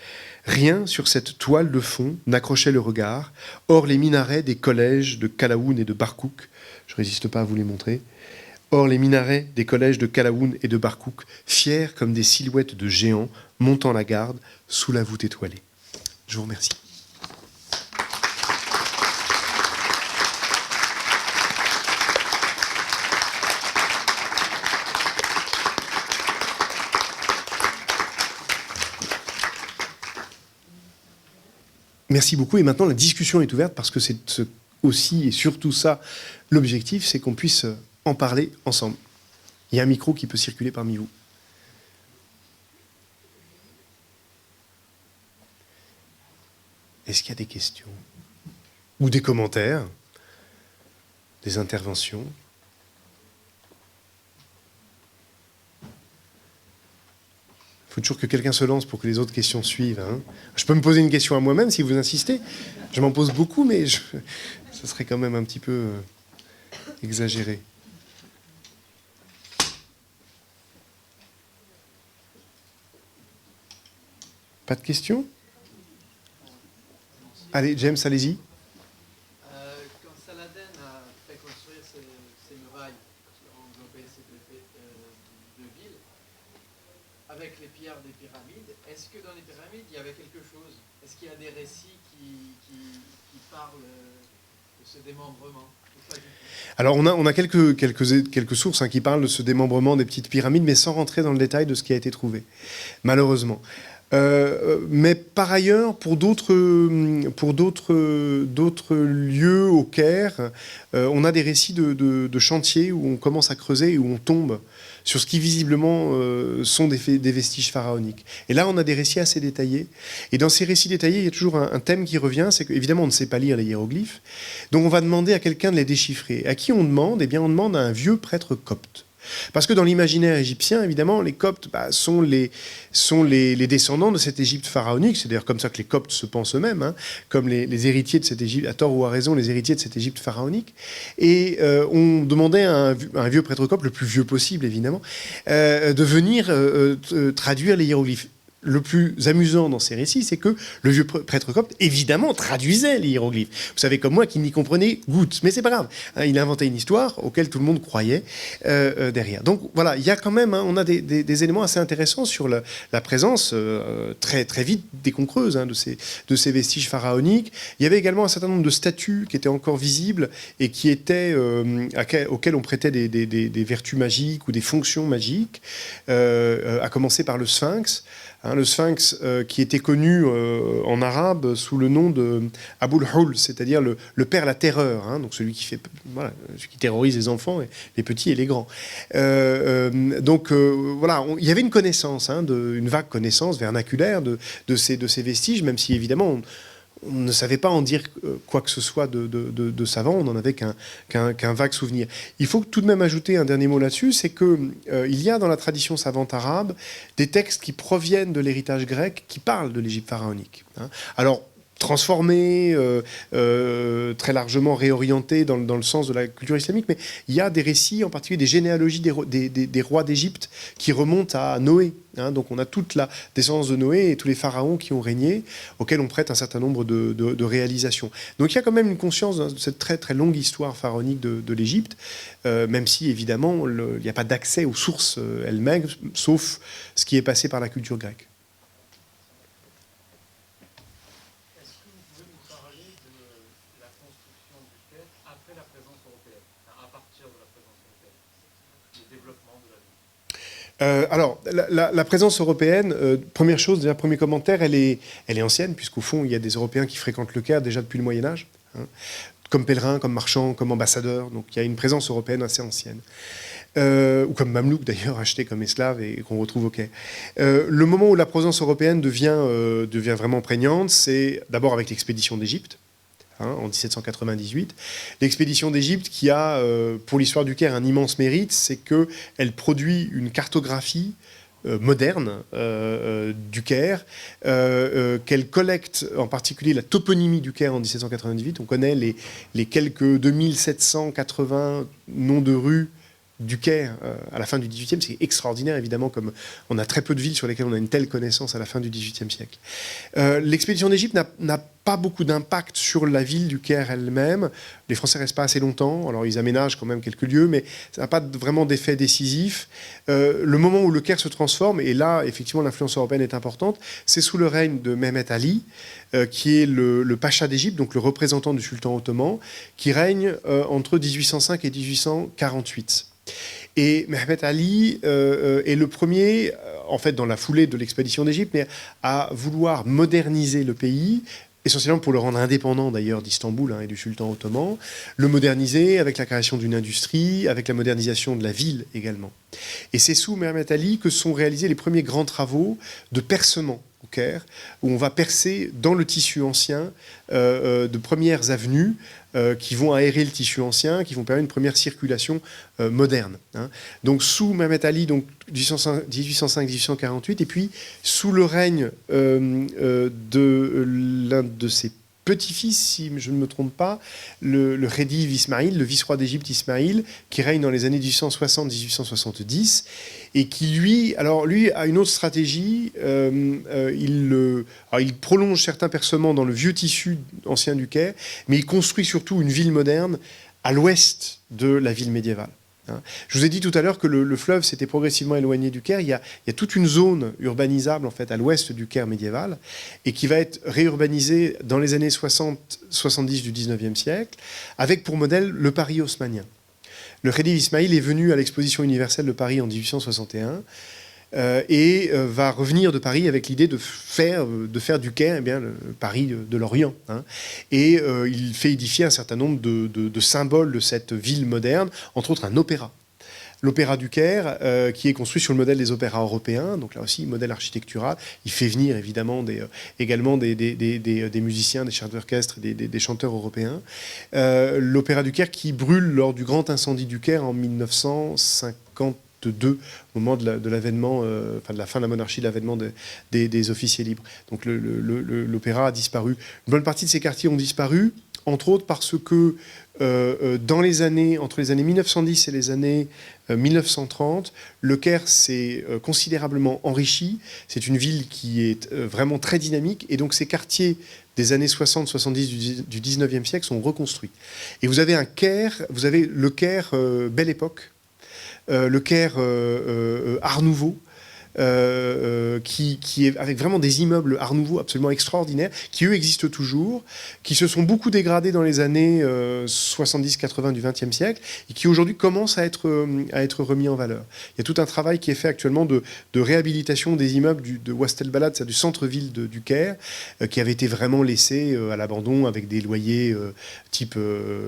Rien sur cette toile de fond n'accrochait le regard, hors les minarets des collèges de Kalaoun et de Barkouk. Je ne résiste pas à vous les montrer. Hors les minarets des collèges de Kalaoun et de Barkouk, fiers comme des silhouettes de géants montant la garde sous la voûte étoilée. Je vous remercie. Merci beaucoup. Et maintenant, la discussion est ouverte parce que c'est aussi et surtout ça l'objectif, c'est qu'on puisse en parler ensemble. Il y a un micro qui peut circuler parmi vous. Est-ce qu'il y a des questions ou des commentaires, des interventions? faut toujours que quelqu'un se lance pour que les autres questions suivent. Hein. Je peux me poser une question à moi-même si vous insistez. Je m'en pose beaucoup, mais ce serait quand même un petit peu exagéré. Pas de questions? Allez, James, allez-y. Quand Saladin a fait construire ces murailles qui ont englobé ces deux villes, avec les pierres des pyramides, est-ce que dans les pyramides, il y avait quelque chose? Est-ce qu'il y a des récits qui parlent de ce démembrement? Alors, on a quelques sources qui parlent de ce démembrement des petites pyramides, mais sans rentrer dans le détail de ce qui a été trouvé, malheureusement. Mais par ailleurs, pour d'autres lieux au Caire, on a des récits de chantiers où on commence à creuser et où on tombe sur ce qui visiblement sont des vestiges pharaoniques. Et là, on a des récits assez détaillés. Et dans ces récits détaillés, il y a toujours un thème qui revient, c'est qu'évidemment, on ne sait pas lire les hiéroglyphes. Donc on va demander à quelqu'un de les déchiffrer. À qui on demande? Eh bien, on demande à un vieux prêtre copte. Parce que dans l'imaginaire égyptien, évidemment, les Coptes sont les descendants de cette Égypte pharaonique. C'est d'ailleurs comme ça que les Coptes se pensent eux-mêmes, hein, comme les héritiers de cette Égypte, à tort ou à raison, les héritiers de cette Égypte pharaonique. Et on demandait à un vieux prêtre copte, le plus vieux possible évidemment, de venir traduire les hiéroglyphes. Le plus amusant dans ces récits, c'est que le vieux prêtre copte, évidemment, traduisait les hiéroglyphes. Vous savez comme moi qu'il n'y comprenait goutte, mais c'est pas grave. Hein, il inventait une histoire auquel tout le monde croyait derrière. Donc voilà, il y a quand même, on a des éléments assez intéressants sur la présence très, très vite dès qu'on creuse de ces vestiges pharaoniques. Il y avait également un certain nombre de statues qui étaient encore visibles et qui étaient, auxquelles on prêtait des vertus magiques ou des fonctions magiques, à commencer par le sphinx. Le sphinx qui était connu en arabe sous le nom de Aboul Houl, c'est-à-dire le père la terreur, hein, donc celui qui terrorise les enfants, les petits et les grands. Voilà, il y avait une connaissance, une vague connaissance vernaculaire de ces vestiges, même si évidemment on ne savait pas en dire quoi que ce soit de savant, on n'en avait qu'un vague souvenir. Il faut tout de même ajouter un dernier mot là-dessus, c'est qu'il y a dans la tradition savante arabe des textes qui proviennent de l'héritage grec qui parlent de l'Égypte pharaonique. Hein. Alors, transformé, très largement réorienté dans le sens de la culture islamique, mais il y a des récits, en particulier des généalogies des rois d'Égypte qui remontent à Noé. Hein, donc on a toute la descendance de Noé et tous les pharaons qui ont régné, auxquels on prête un certain nombre de réalisations. Donc il y a quand même une conscience de cette très très longue histoire pharaonique de l'Égypte, même si évidemment il n'y a pas d'accès aux sources elles-mêmes, sauf ce qui est passé par la culture grecque. Alors, la présence européenne, première chose, déjà, premier commentaire, elle est ancienne, puisqu'au fond, il y a des Européens qui fréquentent le Caire déjà depuis le Moyen-Âge, hein, comme pèlerins, comme marchands, comme ambassadeurs. Donc, il y a une présence européenne assez ancienne. Ou comme mamelouks, d'ailleurs, achetés comme esclaves et qu'on retrouve au Caire. Le moment où la présence européenne devient vraiment prégnante, c'est d'abord avec l'expédition d'Égypte, en 1798. L'expédition d'Égypte qui a, pour l'histoire du Caire, un immense mérite, c'est qu'elle produit une cartographie moderne du Caire, qu'elle collecte en particulier la toponymie du Caire en 1798. On connaît les quelques 2780 noms de rues du Caire à la fin du XVIIIe, c'est extraordinaire évidemment, comme on a très peu de villes sur lesquelles on a une telle connaissance à la fin du XVIIIe siècle. L'expédition d'Égypte n'a pas beaucoup d'impact sur la ville du Caire elle-même. Les Français restent pas assez longtemps, alors ils aménagent quand même quelques lieux, mais ça n'a pas vraiment d'effet décisif. Le moment où le Caire se transforme, et là effectivement l'influence européenne est importante, c'est sous le règne de Mehmet Ali, qui est le pacha d'Égypte, donc le représentant du sultan ottoman, qui règne entre 1805 et 1848. Et Mehmet Ali est le premier, en fait, dans la foulée de l'expédition d'Égypte, mais à vouloir moderniser le pays, essentiellement pour le rendre indépendant d'ailleurs d'Istanbul et du sultan ottoman, le moderniser avec la création d'une industrie, avec la modernisation de la ville également. Et c'est sous Mehmet Ali que sont réalisés les premiers grands travaux de percement au Caire, où on va percer dans le tissu ancien de premières avenues qui vont aérer le tissu ancien, qui vont permettre une première circulation moderne. Hein. Donc sous Mehmet Ali, donc 1805-1848, et puis sous le règne de l'un de ses petit-fils, si je ne me trompe pas, le Khedive Ismaïl, le vice-roi d'Égypte Ismaïl, qui règne dans les années 1860-1870, et qui, lui, a une autre stratégie. Il prolonge certains percements dans le vieux tissu ancien du Caire, mais il construit surtout une ville moderne à l'ouest de la ville médiévale. Je vous ai dit tout à l'heure que le fleuve s'était progressivement éloigné du Caire. Il y a toute une zone urbanisable en fait à l'ouest du Caire médiéval et qui va être réurbanisée dans les années 60-70 du 19e siècle avec pour modèle le Paris haussmannien. Le Khedive Ismaïl est venu à l'exposition universelle de Paris en 1861 et va revenir de Paris avec l'idée de faire du Caire le Paris de l'Orient. Hein. Et il fait édifier un certain nombre de symboles de cette ville moderne, entre autres un opéra. L'opéra du Caire, qui est construit sur le modèle des opéras européens, donc là aussi, modèle architectural. Il fait venir évidemment également des musiciens, des chefs d'orchestre, des chanteurs européens. L'opéra du Caire qui brûle lors du grand incendie du Caire en 1952, au moment de l'avènement, de la fin de la monarchie, de l'avènement des officiers libres. Donc l'opéra a disparu. Une bonne partie de ces quartiers ont disparu, entre autres parce que entre les années 1910 et les années 1930, le Caire s'est considérablement enrichi. C'est une ville qui est vraiment très dynamique, et donc ces quartiers des années 60-70 du 19e siècle sont reconstruits. Et vous avez le Caire Belle Époque, le Caire Art Nouveau, qui est avec vraiment des immeubles Art Nouveau absolument extraordinaires, qui eux existent toujours, qui se sont beaucoup dégradés dans les années 70-80 du XXe siècle, et qui aujourd'hui commencent à être remis en valeur. Il y a tout un travail qui est fait actuellement de réhabilitation des immeubles de Ouest-el-Balad, c'est-à-dire du centre-ville du Caire, qui avait été vraiment laissé à l'abandon avec des loyers type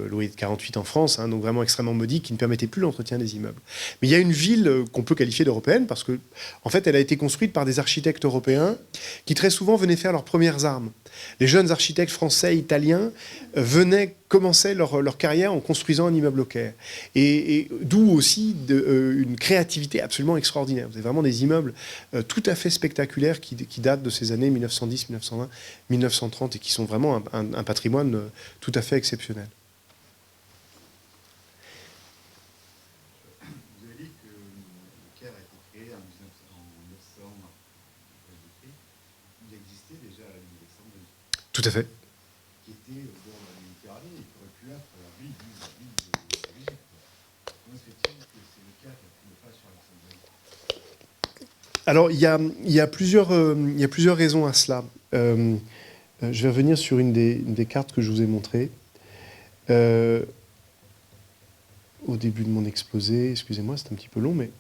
loyer de 48 en France, hein, donc vraiment extrêmement modiques, qui ne permettaient plus l'entretien des immeubles. Mais il y a une ville qu'on peut qualifier d'européenne, parce que en fait, elle a été construite par des architectes européens qui très souvent venaient faire leurs premières armes. Les jeunes architectes français, italiens commençaient leur carrière en construisant un immeuble au Caire. Et d'où aussi une créativité absolument extraordinaire. Vous avez vraiment des immeubles tout à fait spectaculaires qui datent de ces années 1910, 1920, 1930 et qui sont vraiment un patrimoine tout à fait exceptionnel. Tout à fait. Qui était au bord de la Méditerranée et qui aurait pu être la ville d'Égypte. Comment se fait-il que c'est le Caire qui a pris le pas sur Alexandrie ? Alors, il y a plusieurs raisons à cela. Je vais revenir sur une des cartes que je vous ai montrées. Au début de mon exposé, excusez-moi, c'est un petit peu long, mais...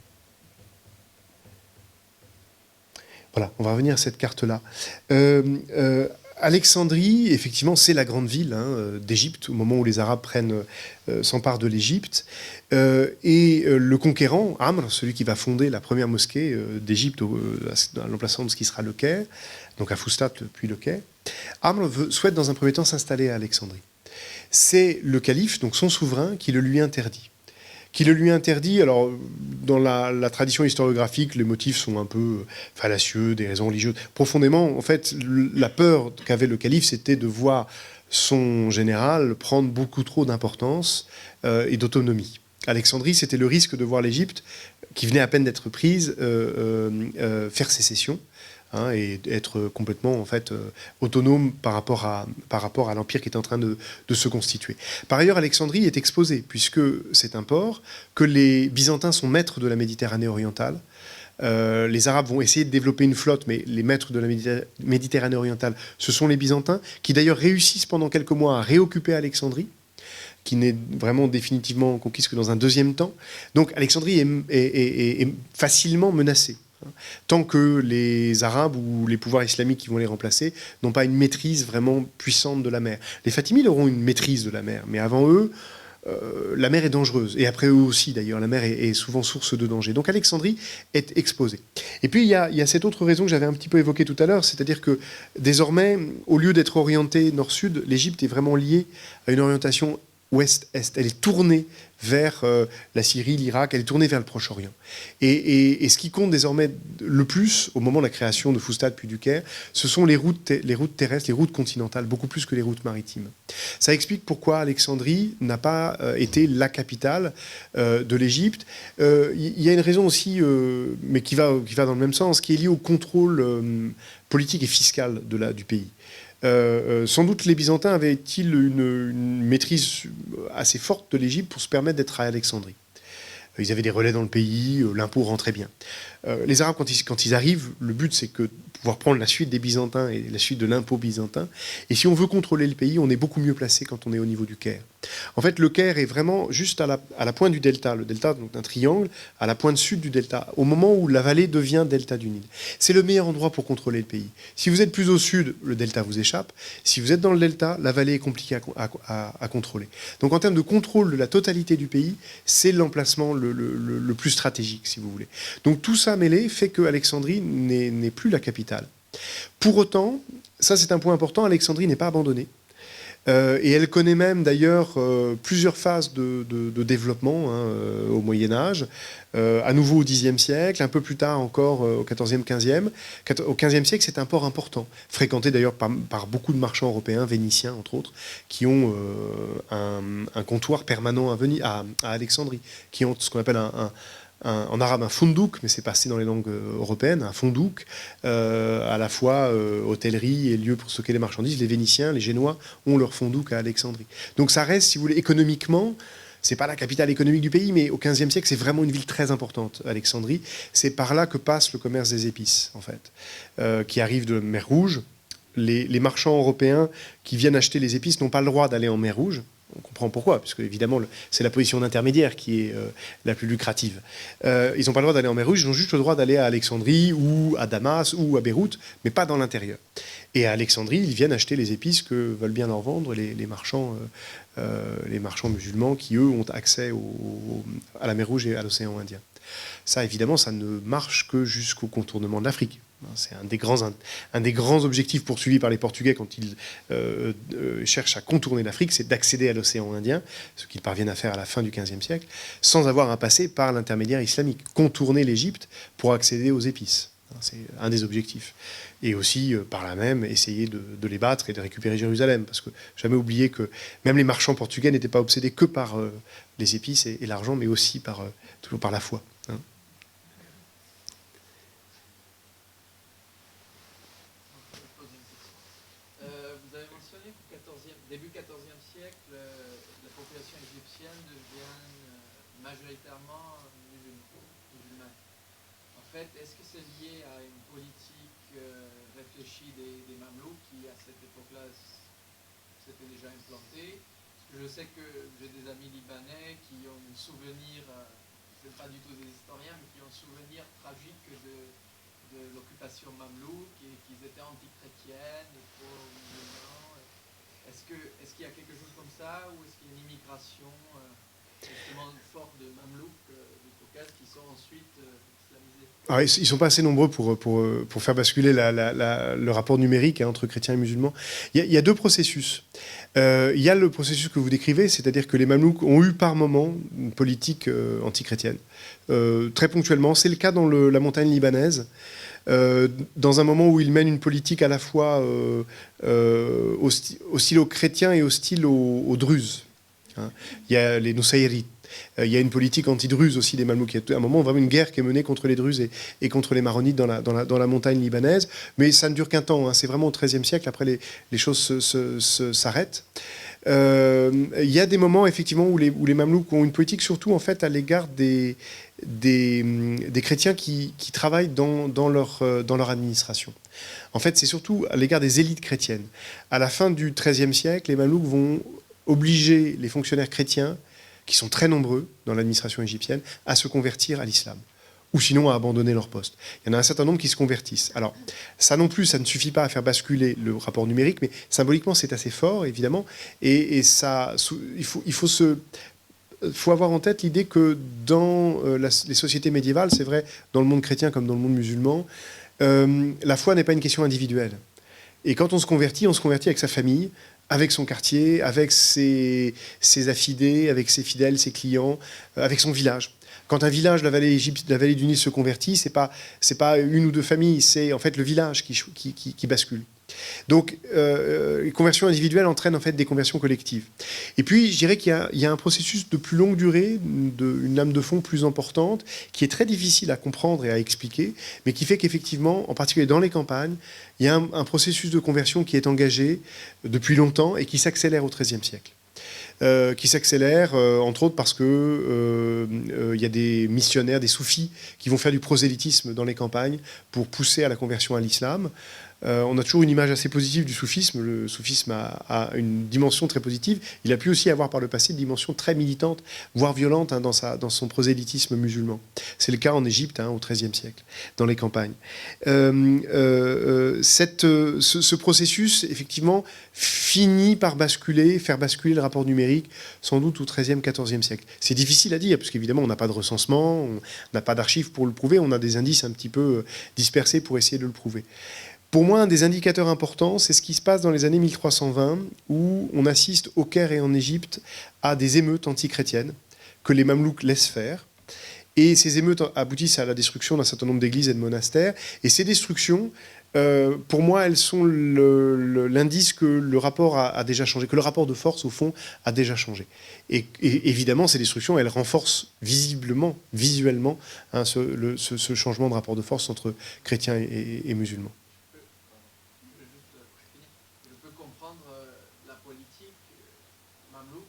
Voilà, on va revenir à cette carte-là. Alexandrie, effectivement, c'est la grande ville d'Égypte, au moment où les Arabes s'emparent de l'Égypte. Et le conquérant, Amr, celui qui va fonder la première mosquée d'Égypte, à l'emplacement de ce qui sera le Caire, donc à Foustat, puis le Caire, Amr souhaite dans un premier temps s'installer à Alexandrie. C'est le calife, donc son souverain, qui le lui interdit. Alors dans la tradition historiographique, les motifs sont un peu fallacieux, des raisons religieuses. Profondément, en fait, la peur qu'avait le calife, c'était de voir son général prendre beaucoup trop d'importance et d'autonomie. Alexandrie, c'était le risque de voir l'Égypte, qui venait à peine d'être prise, faire sécession. Et être complètement en fait autonome par rapport à l'empire qui est en train de se constituer. Par ailleurs, Alexandrie est exposée, puisque c'est un port, que les Byzantins sont maîtres de la Méditerranée orientale. Les Arabes vont essayer de développer une flotte, mais les maîtres de la Méditerranée orientale, ce sont les Byzantins, qui d'ailleurs réussissent pendant quelques mois à réoccuper Alexandrie, qui n'est vraiment définitivement conquise que dans un deuxième temps. Donc Alexandrie est facilement menacée. Tant que les Arabes ou les pouvoirs islamiques qui vont les remplacer n'ont pas une maîtrise vraiment puissante de la mer. Les Fatimides auront une maîtrise de la mer, mais avant eux, la mer est dangereuse. Et après eux aussi, d'ailleurs, la mer est souvent source de danger. Donc Alexandrie est exposée. Et puis il y a cette autre raison que j'avais un petit peu évoquée tout à l'heure, c'est-à-dire que désormais, au lieu d'être orientée nord-sud, l'Égypte est vraiment liée à une orientation ouest-est. Elle est tournée vers la Syrie, l'Irak, elle est tournée vers le Proche-Orient. Et ce qui compte désormais le plus, au moment de la création de Foustat puis du Caire, ce sont les routes terrestres, les routes continentales, beaucoup plus que les routes maritimes. Ça explique pourquoi Alexandrie n'a pas été la capitale de l'Égypte. Il y a une raison aussi, mais qui va dans le même sens, qui est liée au contrôle politique et fiscal du pays. Sans doute les Byzantins avaient-ils une maîtrise assez forte de l'Égypte pour se permettre d'être à Alexandrie. Ils avaient des relais dans le pays, l'impôt rentrait bien. Les Arabes, quand ils arrivent, le but c'est que pouvoir prendre la suite des Byzantins et la suite de l'impôt byzantin. Et si on veut contrôler le pays, on est beaucoup mieux placé quand on est au niveau du Caire. En fait, le Caire est vraiment juste à la pointe du delta, le delta donc d'un triangle, à la pointe sud du delta, au moment où la vallée devient delta du Nil. C'est le meilleur endroit pour contrôler le pays. Si vous êtes plus au sud, le delta vous échappe. Si vous êtes dans le delta, la vallée est compliquée à contrôler. Donc en termes de contrôle de la totalité du pays, c'est l'emplacement le plus stratégique, si vous voulez. Donc tout ça mêlé fait que Alexandrie n'est plus la capitale. Pour autant, ça c'est un point important, Alexandrie n'est pas abandonnée. Et elle connaît même d'ailleurs plusieurs phases de développement au Moyen-Âge, à nouveau au Xe siècle, un peu plus tard encore au XIVe, XVe. Au XVe siècle, c'est un port important, fréquenté d'ailleurs par beaucoup de marchands européens, vénitiens entre autres, qui ont un comptoir permanent à Alexandrie, qui ont ce qu'on appelle en arabe un fundouk, mais c'est passé dans les langues européennes, un fondouk, à la fois hôtellerie et lieu pour stocker les marchandises. Les Vénitiens, les Génois ont leur fondouk à Alexandrie. Donc ça reste, si vous voulez, économiquement, c'est pas la capitale économique du pays, mais au XVe siècle, c'est vraiment une ville très importante, Alexandrie. C'est par là que passe le commerce des épices, en fait, qui arrive de mer Rouge. Les marchands européens qui viennent acheter les épices n'ont pas le droit d'aller en mer Rouge. On comprend pourquoi, puisque évidemment c'est la position d'intermédiaire qui est la plus lucrative. Ils n'ont pas le droit d'aller en mer Rouge, ils ont juste le droit d'aller à Alexandrie ou à Damas ou à Beyrouth, mais pas dans l'intérieur. Et à Alexandrie, ils viennent acheter les épices que veulent bien leur vendre les marchands musulmans qui, eux, ont accès à la mer Rouge et à l'océan Indien. Ça, évidemment, ça ne marche que jusqu'au contournement de l'Afrique. C'est un des grands objectifs poursuivis par les Portugais quand ils cherchent à contourner l'Afrique, c'est d'accéder à l'océan Indien, ce qu'ils parviennent à faire à la fin du XVe siècle, sans avoir à passer par l'intermédiaire islamique. Contourner l'Égypte pour accéder aux épices. C'est un des objectifs. Et aussi, par là même, essayer de les battre et de récupérer Jérusalem. Parce que jamais oublier que même les marchands portugais n'étaient pas obsédés que par les épices et l'argent, mais aussi toujours par la foi. Vous avez mentionné qu'au début XIVe siècle, la population égyptienne devient majoritairement musulmane. En fait, est-ce que c'est lié à une politique réfléchie des Mamelouks qui, à cette époque-là, s'étaient déjà implantés? Parce que je sais que j'ai des amis libanais qui ont un souvenir, c'est pas du tout des historiens, mais qui ont un souvenir tragique de l'occupation mamelouk et qu'ils étaient anti-chrétiennes, pro-musulmans. Est-ce qu'il y a quelque chose comme ça, ou est-ce qu'il y a une immigration justement forte de mamelouks du Caucase qui sont ensuite islamisés? Alors, ils ne sont pas assez nombreux pour faire basculer le rapport numérique entre chrétiens et musulmans. Il y a deux processus. Il y a le processus que vous décrivez, c'est-à-dire que les Mamelouks ont eu par moment une politique anti-chrétienne. Très ponctuellement, c'est le cas dans la montagne libanaise, dans un moment où ils mènent une politique à la fois hostile aux chrétiens et hostile aux druzes. Il y a les Nusayrites. Il y a une politique anti-druze aussi des Mamelouks. Il y a un moment vraiment une guerre qui est menée contre les druzes et contre les maronites dans la montagne libanaise. Mais ça ne dure qu'un temps. C'est vraiment au XIIIe siècle. Après, les choses s'arrêtent. Il y a des moments effectivement où les Mamelouks ont une politique surtout en fait à l'égard des chrétiens qui travaillent dans leur administration. En fait, c'est surtout à l'égard des élites chrétiennes. À la fin du XIIIe siècle, les Mamelouks vont obliger les fonctionnaires chrétiens, qui sont très nombreux dans l'administration égyptienne, à se convertir à l'islam. ou sinon à abandonner leur poste. Il y en a un certain nombre qui se convertissent. Alors, ça non plus, ça ne suffit pas à faire basculer le rapport numérique, mais symboliquement, c'est assez fort, évidemment, et ça, il faut avoir en tête l'idée que dans les sociétés médiévales, c'est vrai, dans le monde chrétien comme dans le monde musulman, la foi n'est pas une question individuelle. Et quand on se convertit avec sa famille, avec son quartier, avec ses affidés, avec ses fidèles, ses clients, avec son village. Quand un village de la vallée du Nil se convertit, c'est pas une ou deux familles, c'est en fait le village qui bascule. Donc, les conversions individuelles entraînent en fait des conversions collectives. Et puis, je dirais qu'il y a un processus de plus longue durée, une lame de fond plus importante, qui est très difficile à comprendre et à expliquer, mais qui fait qu'effectivement, en particulier dans les campagnes, il y a un processus de conversion qui est engagé depuis longtemps et qui s'accélère au XIIIe siècle. Qui s'accélère, entre autres parce que y a des missionnaires, des soufis, qui vont faire du prosélytisme dans les campagnes pour pousser à la conversion à l'islam. On a toujours une image assez positive du soufisme. Le soufisme a une dimension très positive. Il a pu aussi avoir par le passé une dimension très militante, voire violente dans son prosélytisme musulman. C'est le cas en Égypte au XIIIe siècle, dans les campagnes. Ce processus, effectivement, finit par faire basculer le rapport numérique, sans doute au XIIIe, XIVe siècle. C'est difficile à dire, parce qu'évidemment, on n'a pas de recensement, on n'a pas d'archives pour le prouver, on a des indices un petit peu dispersés pour essayer de le prouver. Pour moi, un des indicateurs importants, c'est ce qui se passe dans les années 1320, où on assiste au Caire et en Égypte à des émeutes antichrétiennes que les Mamelouks laissent faire. Et ces émeutes aboutissent à la destruction d'un certain nombre d'églises et de monastères. Et ces destructions, pour moi, elles sont l'indice que le rapport a déjà changé, que le rapport de force, au fond, a déjà changé. Et évidemment, ces destructions, elles renforcent visuellement, ce changement de rapport de force entre chrétiens et musulmans. Je peux comprendre la politique mamelouk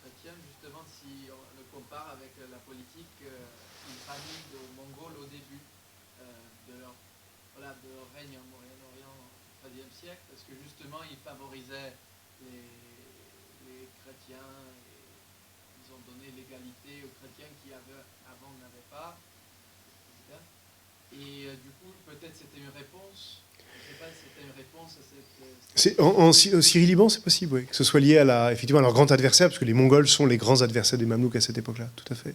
chrétienne, justement, si on le compare avec la politique islamique mongole au début de leur règne en Moyen-Orient au XIIIe siècle, parce que justement, ils favorisaient les chrétiens, et ils ont donné l'égalité aux chrétiens qui avant n'avaient pas. Et du coup, peut-être c'était une réponse. Je ne sais pas si c'était une réponse à cette... Au Syrie-Liban, c'est possible, oui, que ce soit lié effectivement, à leur grand adversaire, parce que les Mongols sont les grands adversaires des Mamelouks à cette époque-là, tout à fait.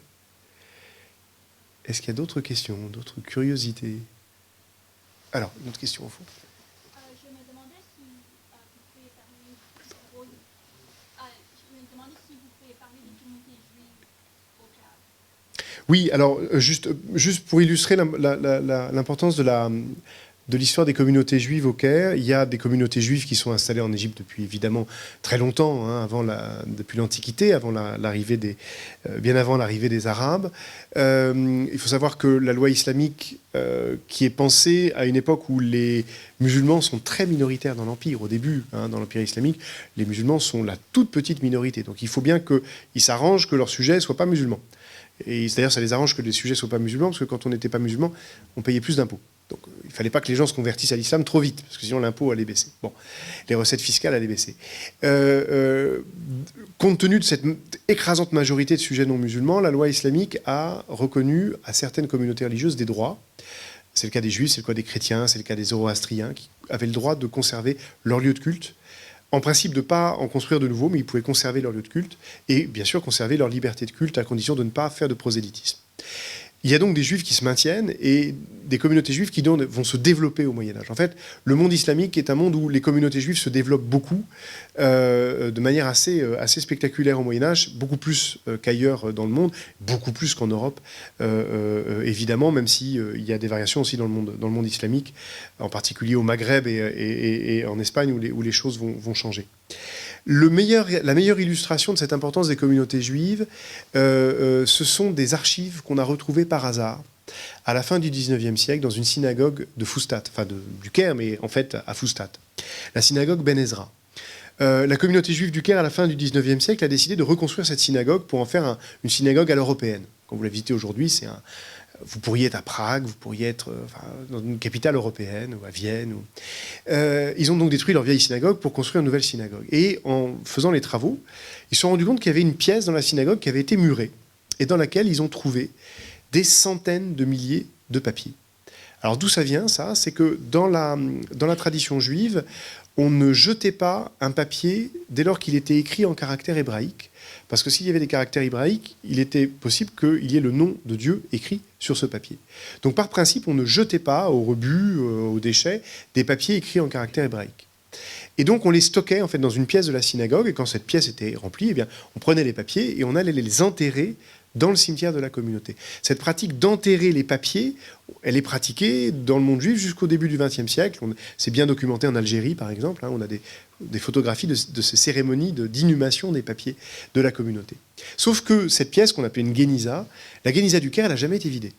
Est-ce qu'il y a d'autres questions, d'autres curiosités? Alors, une autre question au fond. Je me demandais si vous pouvez parler des communautés juives au Caire. Oui, alors, juste pour illustrer l'importance de l'histoire des communautés juives au Caire, il y a des communautés juives qui sont installées en Égypte depuis évidemment très longtemps, depuis l'Antiquité, bien avant l'arrivée des Arabes. Il faut savoir que la loi islamique, qui est pensée à une époque où les musulmans sont très minoritaires dans l'Empire, au début, dans l'Empire islamique, les musulmans sont la toute petite minorité. Donc il faut bien qu'ils s'arrangent que leur sujet ne soit pas musulman. Et d'ailleurs, ça les arrange que les sujets ne soient pas musulmans, parce que quand on n'était pas musulman, on payait plus d'impôts. Donc il ne fallait pas que les gens se convertissent à l'islam trop vite, parce que sinon l'impôt allait baisser. Bon, les recettes fiscales allaient baisser. Compte tenu de cette écrasante majorité de sujets non musulmans, la loi islamique a reconnu à certaines communautés religieuses des droits. C'est le cas des juifs, c'est le cas des chrétiens, c'est le cas des zoroastriens, qui avaient le droit de conserver leur lieu de culte. En principe, de ne pas en construire de nouveaux, mais ils pouvaient conserver leur lieu de culte et bien sûr conserver leur liberté de culte à condition de ne pas faire de prosélytisme. Il y a donc des juifs qui se maintiennent et des communautés juives qui vont se développer au Moyen-Âge. En fait, le monde islamique est un monde où les communautés juives se développent beaucoup, de manière assez spectaculaire au Moyen-Âge, beaucoup plus qu'ailleurs dans le monde, beaucoup plus qu'en Europe, évidemment, même s'il y a des variations aussi dans le monde islamique, en particulier au Maghreb et en Espagne, où les choses vont changer. La meilleure illustration de cette importance des communautés juives, ce sont des archives qu'on a retrouvées par hasard à la fin du XIXe siècle dans une synagogue de Fustat, du Caire, mais en fait à Fustat, la synagogue Ben Ezra. La communauté juive du Caire, à la fin du XIXe siècle, a décidé de reconstruire cette synagogue pour en faire une synagogue à l'européenne. Quand vous la visitez aujourd'hui, vous pourriez être à Prague, vous pourriez être dans une capitale européenne, ou à Vienne. Ils ont donc détruit leur vieille synagogue pour construire une nouvelle synagogue. Et en faisant les travaux, ils se sont rendus compte qu'il y avait une pièce dans la synagogue qui avait été murée, et dans laquelle ils ont trouvé des centaines de milliers de papiers. Alors d'où ça vient, ça? C'est que dans la tradition juive, on ne jetait pas un papier dès lors qu'il était écrit en caractère hébraïque. Parce que s'il y avait des caractères hébraïques, il était possible qu'il y ait le nom de Dieu écrit sur ce papier. Donc par principe, on ne jetait pas au rebut, aux déchets, des papiers écrits en caractère hébraïque. Et donc on les stockait en fait dans une pièce de la synagogue, et quand cette pièce était remplie, eh bien, on prenait les papiers et on allait les enterrer dans le cimetière de la communauté. Cette pratique d'enterrer les papiers, elle est pratiquée dans le monde juif jusqu'au début du XXe siècle. C'est bien documenté en Algérie, par exemple. On a des photographies de ces cérémonies d'inhumation des papiers de la communauté. Sauf que cette pièce qu'on appelait une guéniza, la guéniza du Caire, elle n'a jamais été vidée.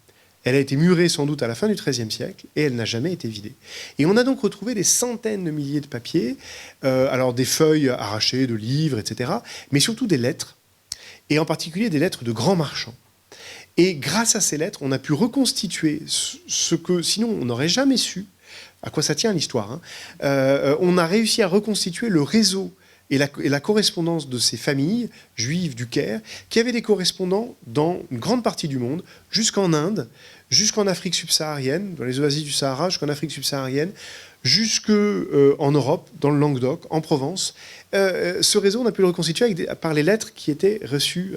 Elle a été murée sans doute à la fin du XIIIe siècle et elle n'a jamais été vidée. Et on a donc retrouvé des centaines de milliers de papiers, alors des feuilles arrachées de livres, etc., mais surtout des lettres, et en particulier des lettres de grands marchands. Et grâce à ces lettres, on a pu reconstituer ce que, sinon, on n'aurait jamais su, à quoi ça tient l'histoire. On a réussi à reconstituer le réseau et la correspondance de ces familles juives du Caire, qui avaient des correspondants dans une grande partie du monde, jusqu'en Inde, jusqu'en Afrique subsaharienne, dans les oasis du Sahara, jusqu'en Afrique subsaharienne, jusqu'en Europe, dans le Languedoc, en Provence. Ce réseau, on a pu le reconstituer par les lettres qui étaient reçues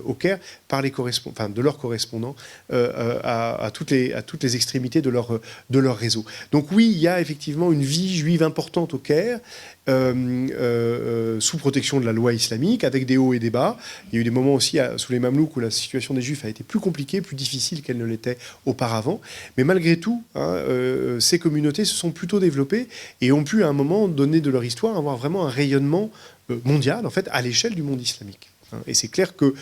au Caire par de leurs correspondants à toutes les extrémités de leur réseau. Donc oui, il y a effectivement une vie juive importante au Caire, sous protection de la loi islamique, avec des hauts et des bas. Il y a eu des moments aussi sous les Mamelouks où la situation des Juifs a été plus compliquée, plus difficile qu'elle ne l'était auparavant. Mais malgré tout, ces communautés se sont plutôt développées et ont pu à un moment donné de leur histoire avoir vraiment un rayonnement mondial, en fait, à l'échelle du monde islamique. Et c'est clair que,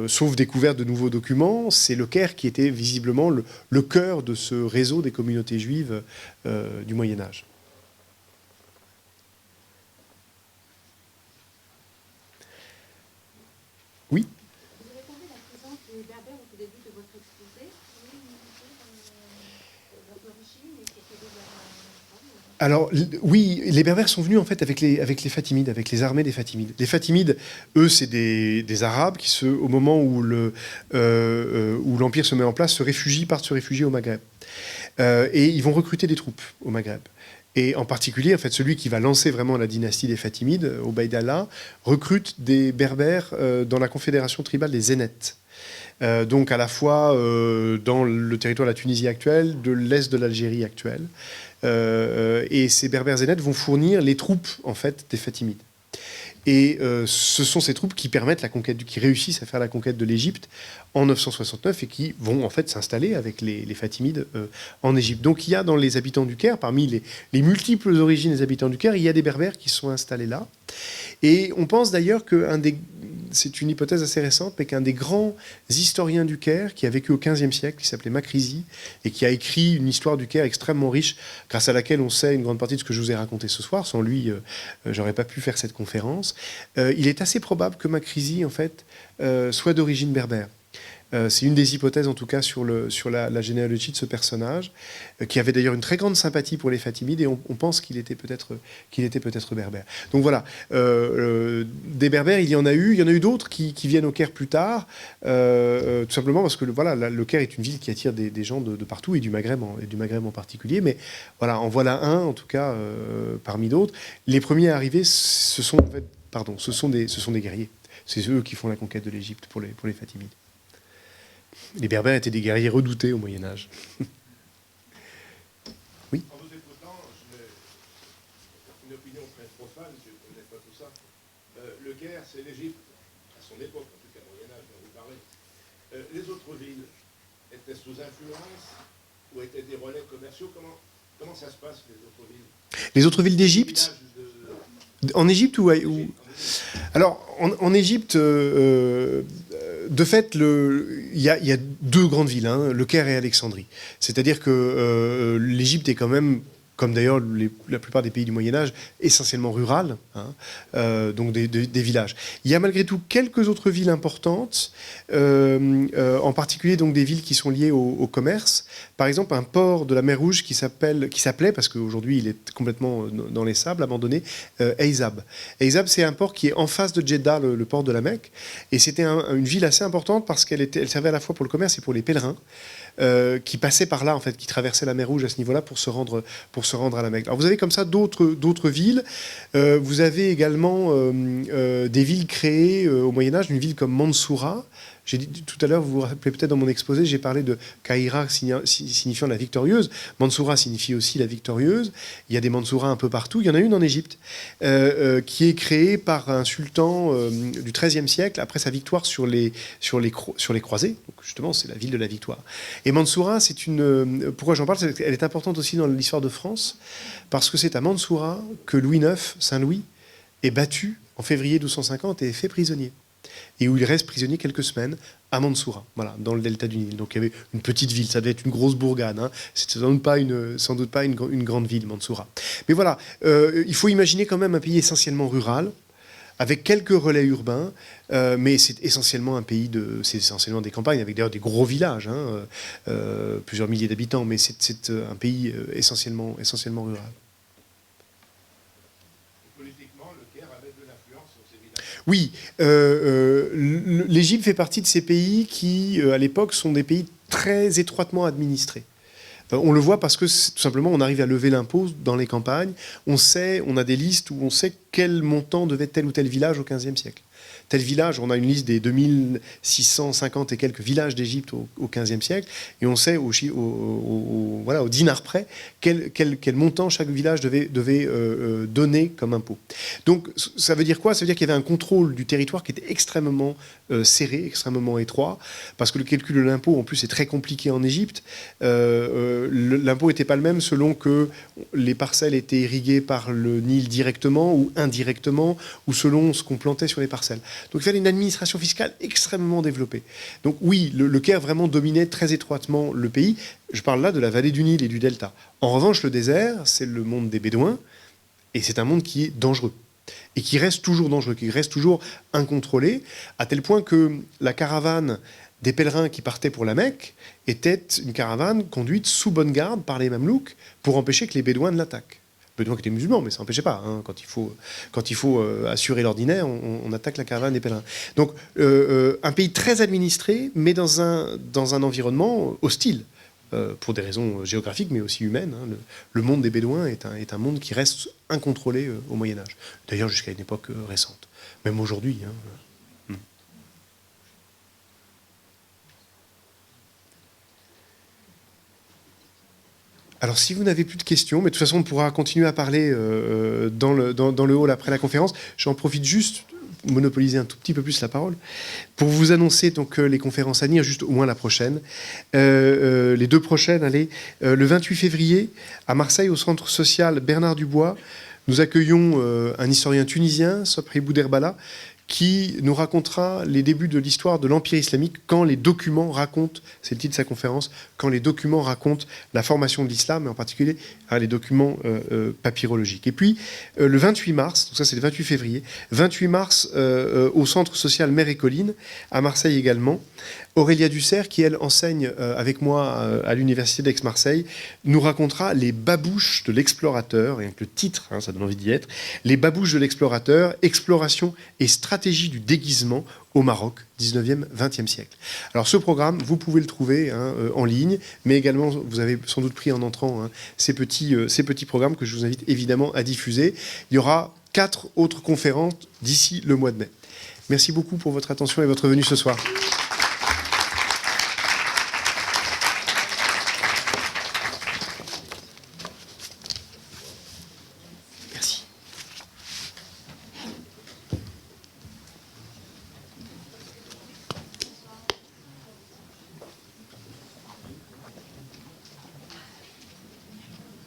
sauf découverte de nouveaux documents, c'est le Caire qui était visiblement le cœur de ce réseau des communautés juives du Moyen-Âge. Oui. Vous avez parlé de la présence des Berbères au tout début de votre exposé. Vous pouvez nous dire leur origine et ce que vous avez. Alors oui, les Berbères sont venus en fait avec les Fatimides, avec les armées des Fatimides. Les Fatimides, eux, c'est des Arabes qui, au moment où l'Empire se met en place, partent se réfugier au Maghreb. Et ils vont recruter des troupes au Maghreb. Et en particulier, en fait, celui qui va lancer vraiment la dynastie des Fatimides, Obeid Allah, recrute des Berbères dans la confédération tribale des Zénètes. Donc à la fois dans le territoire de la Tunisie actuelle, de l'est de l'Algérie actuelle. Et ces Berbères Zénètes vont fournir les troupes en fait des Fatimides. Et ce sont ces troupes qui permettent qui réussissent à faire la conquête de l'Égypte en 969 et qui vont en fait s'installer avec les Fatimides en Égypte. Donc il y a dans les habitants du Caire, parmi les multiples origines des habitants du Caire, il y a des Berbères qui sont installés là. Et on pense d'ailleurs c'est une hypothèse assez récente, mais qu'un des grands historiens du Caire, qui a vécu au XVe siècle, qui s'appelait Makrizi, et qui a écrit une histoire du Caire extrêmement riche, grâce à laquelle on sait une grande partie de ce que je vous ai raconté ce soir. Sans lui, j'aurais pas pu faire cette conférence. Il est assez probable que Makrizi, en fait, soit d'origine berbère. C'est une des hypothèses, en tout cas, sur la généalogie de ce personnage, qui avait d'ailleurs une très grande sympathie pour les Fatimides, et on pense qu'il était peut-être berbère. Donc voilà, des berbères, il y en a eu d'autres qui viennent au Caire plus tard, tout simplement parce que le Caire est une ville qui attire des gens de partout, et du Maghreb en particulier, mais voilà, en voilà un, en tout cas, parmi d'autres. Les premiers à arriver, ce sont des guerriers. C'est eux qui font la conquête de l'Égypte pour les Fatimides. Les Berbères étaient des guerriers redoutés au Moyen-Âge. Oui. En vous écoutant, j'ai une opinion très profane, je ne connais pas tout ça. Le Caire, c'est l'Égypte, à son époque, en tout cas, Moyen-Âge, dont vous parlez. Les autres villes étaient sous influence ou étaient des relais commerciaux? Comment ça se passe, les autres villes? Les autres villes d'Égypte? En Égypte ou... Alors, en Égypte, de fait, il y a deux grandes villes, le Caire et Alexandrie. C'est-à-dire que l'Égypte est quand même comme d'ailleurs la plupart des pays du Moyen-Âge, essentiellement rurales, donc des villages. Il y a malgré tout quelques autres villes importantes, en particulier donc des villes qui sont liées au commerce. Par exemple, un port de la mer Rouge qui s'appelait, parce qu'aujourd'hui il est complètement dans les sables, abandonné, Aizab. Aizab, c'est un port qui est en face de Jeddah, le port de la Mecque, et c'était une ville assez importante parce qu'elle servait à la fois pour le commerce et pour les pèlerins. Qui passaient par là, en fait, qui traversaient la mer Rouge à ce niveau-là pour se rendre à la Mecque. Alors vous avez comme ça d'autres villes. Vous avez également des villes créées au Moyen-Âge, une ville comme Mansoura. J'ai dit tout à l'heure, vous vous rappelez peut-être dans mon exposé, j'ai parlé de Kahira signifiant la victorieuse. Mansoura signifie aussi la victorieuse. Il y a des Mansouras un peu partout. Il y en a une en Égypte qui est créée par un sultan du XIIIe siècle après sa victoire sur les croisés. Donc justement, c'est la ville de la victoire. Et Mansoura, pourquoi j'en parle, c'est qu'elle est importante aussi dans l'histoire de France parce que c'est à Mansoura que Louis IX, Saint Louis, est battu en février 1250 et est fait prisonnier. Et où il reste prisonnier quelques semaines à Mansoura, voilà, dans le delta du Nil. Donc il y avait une petite ville, ça devait être une grosse bourgade. C'était sans doute pas une grande ville, Mansoura. Mais voilà, il faut imaginer quand même un pays essentiellement rural, avec quelques relais urbains, mais c'est essentiellement c'est essentiellement des campagnes, avec d'ailleurs des gros villages, plusieurs milliers d'habitants, mais c'est un pays essentiellement rural. Oui, l'Égypte fait partie de ces pays qui, à l'époque, sont des pays très étroitement administrés. On le voit parce que, tout simplement, on arrive à lever l'impôt dans les campagnes. On a des listes où on sait quel montant devait tel ou tel village au XVe siècle. Tel village, on a une liste des 2650 et quelques villages d'Égypte au XVe siècle, et on sait au dinar près quel montant chaque village devait donner comme impôt. Donc ça veut dire quoi? Ça veut dire qu'il y avait un contrôle du territoire qui était extrêmement serré, extrêmement étroit, parce que le calcul de l'impôt, en plus, est très compliqué en Égypte. L'impôt n'était pas le même selon que les parcelles étaient irriguées par le Nil directement ou indirectement, ou selon ce qu'on plantait sur les parcelles. Donc il fallait une administration fiscale extrêmement développée. Donc oui, le Caire vraiment dominait très étroitement le pays. Je parle là de la vallée du Nil et du delta. En revanche, le désert, c'est le monde des Bédouins, et c'est un monde qui est dangereux. Et qui reste toujours dangereux, qui reste toujours incontrôlé, à tel point que la caravane des pèlerins qui partaient pour la Mecque était une caravane conduite sous bonne garde par les Mamelouks pour empêcher que les Bédouins ne l'attaquent. Bédouins qui étaient musulmans, mais ça n'empêchait pas. Quand il faut assurer l'ordinaire, on attaque la caravane des pèlerins. Donc, un pays très administré, mais dans un environnement hostile, pour des raisons géographiques, mais aussi humaines. Le monde des Bédouins est un monde qui reste incontrôlé au Moyen-Âge. D'ailleurs, jusqu'à une époque récente. Même aujourd'hui. Alors, si vous n'avez plus de questions, mais de toute façon, on pourra continuer à parler dans le hall après la conférence. J'en profite juste, monopoliser un tout petit peu plus la parole, pour vous annoncer donc les conférences à venir, juste au moins la prochaine. Les deux prochaines, le 28 février, à Marseille, au centre social Bernard Dubois, nous accueillons un historien tunisien, Sobhi Bouderbala, qui nous racontera les débuts de l'histoire de l'Empire islamique quand les documents racontent, c'est le titre de sa conférence, quand les documents racontent la formation de l'islam, et en particulier les documents papyrologiques. Et puis, le 28 mars, donc ça c'est le 28 février, 28 mars, au centre social Mer et Collines, à Marseille également, Aurélia Dussert, qui elle enseigne avec moi à l'université d'Aix-Marseille, nous racontera les babouches de l'explorateur, et avec le titre, ça donne envie d'y être, les babouches de l'explorateur, exploration et stratégie du déguisement au Maroc, 19e, 20e siècle. Alors ce programme, vous pouvez le trouver en ligne, mais également, vous avez sans doute pris en entrant ces petits programmes que je vous invite évidemment à diffuser. Il y aura 4 autres conférences d'ici le mois de mai. Merci beaucoup pour votre attention et votre venue ce soir.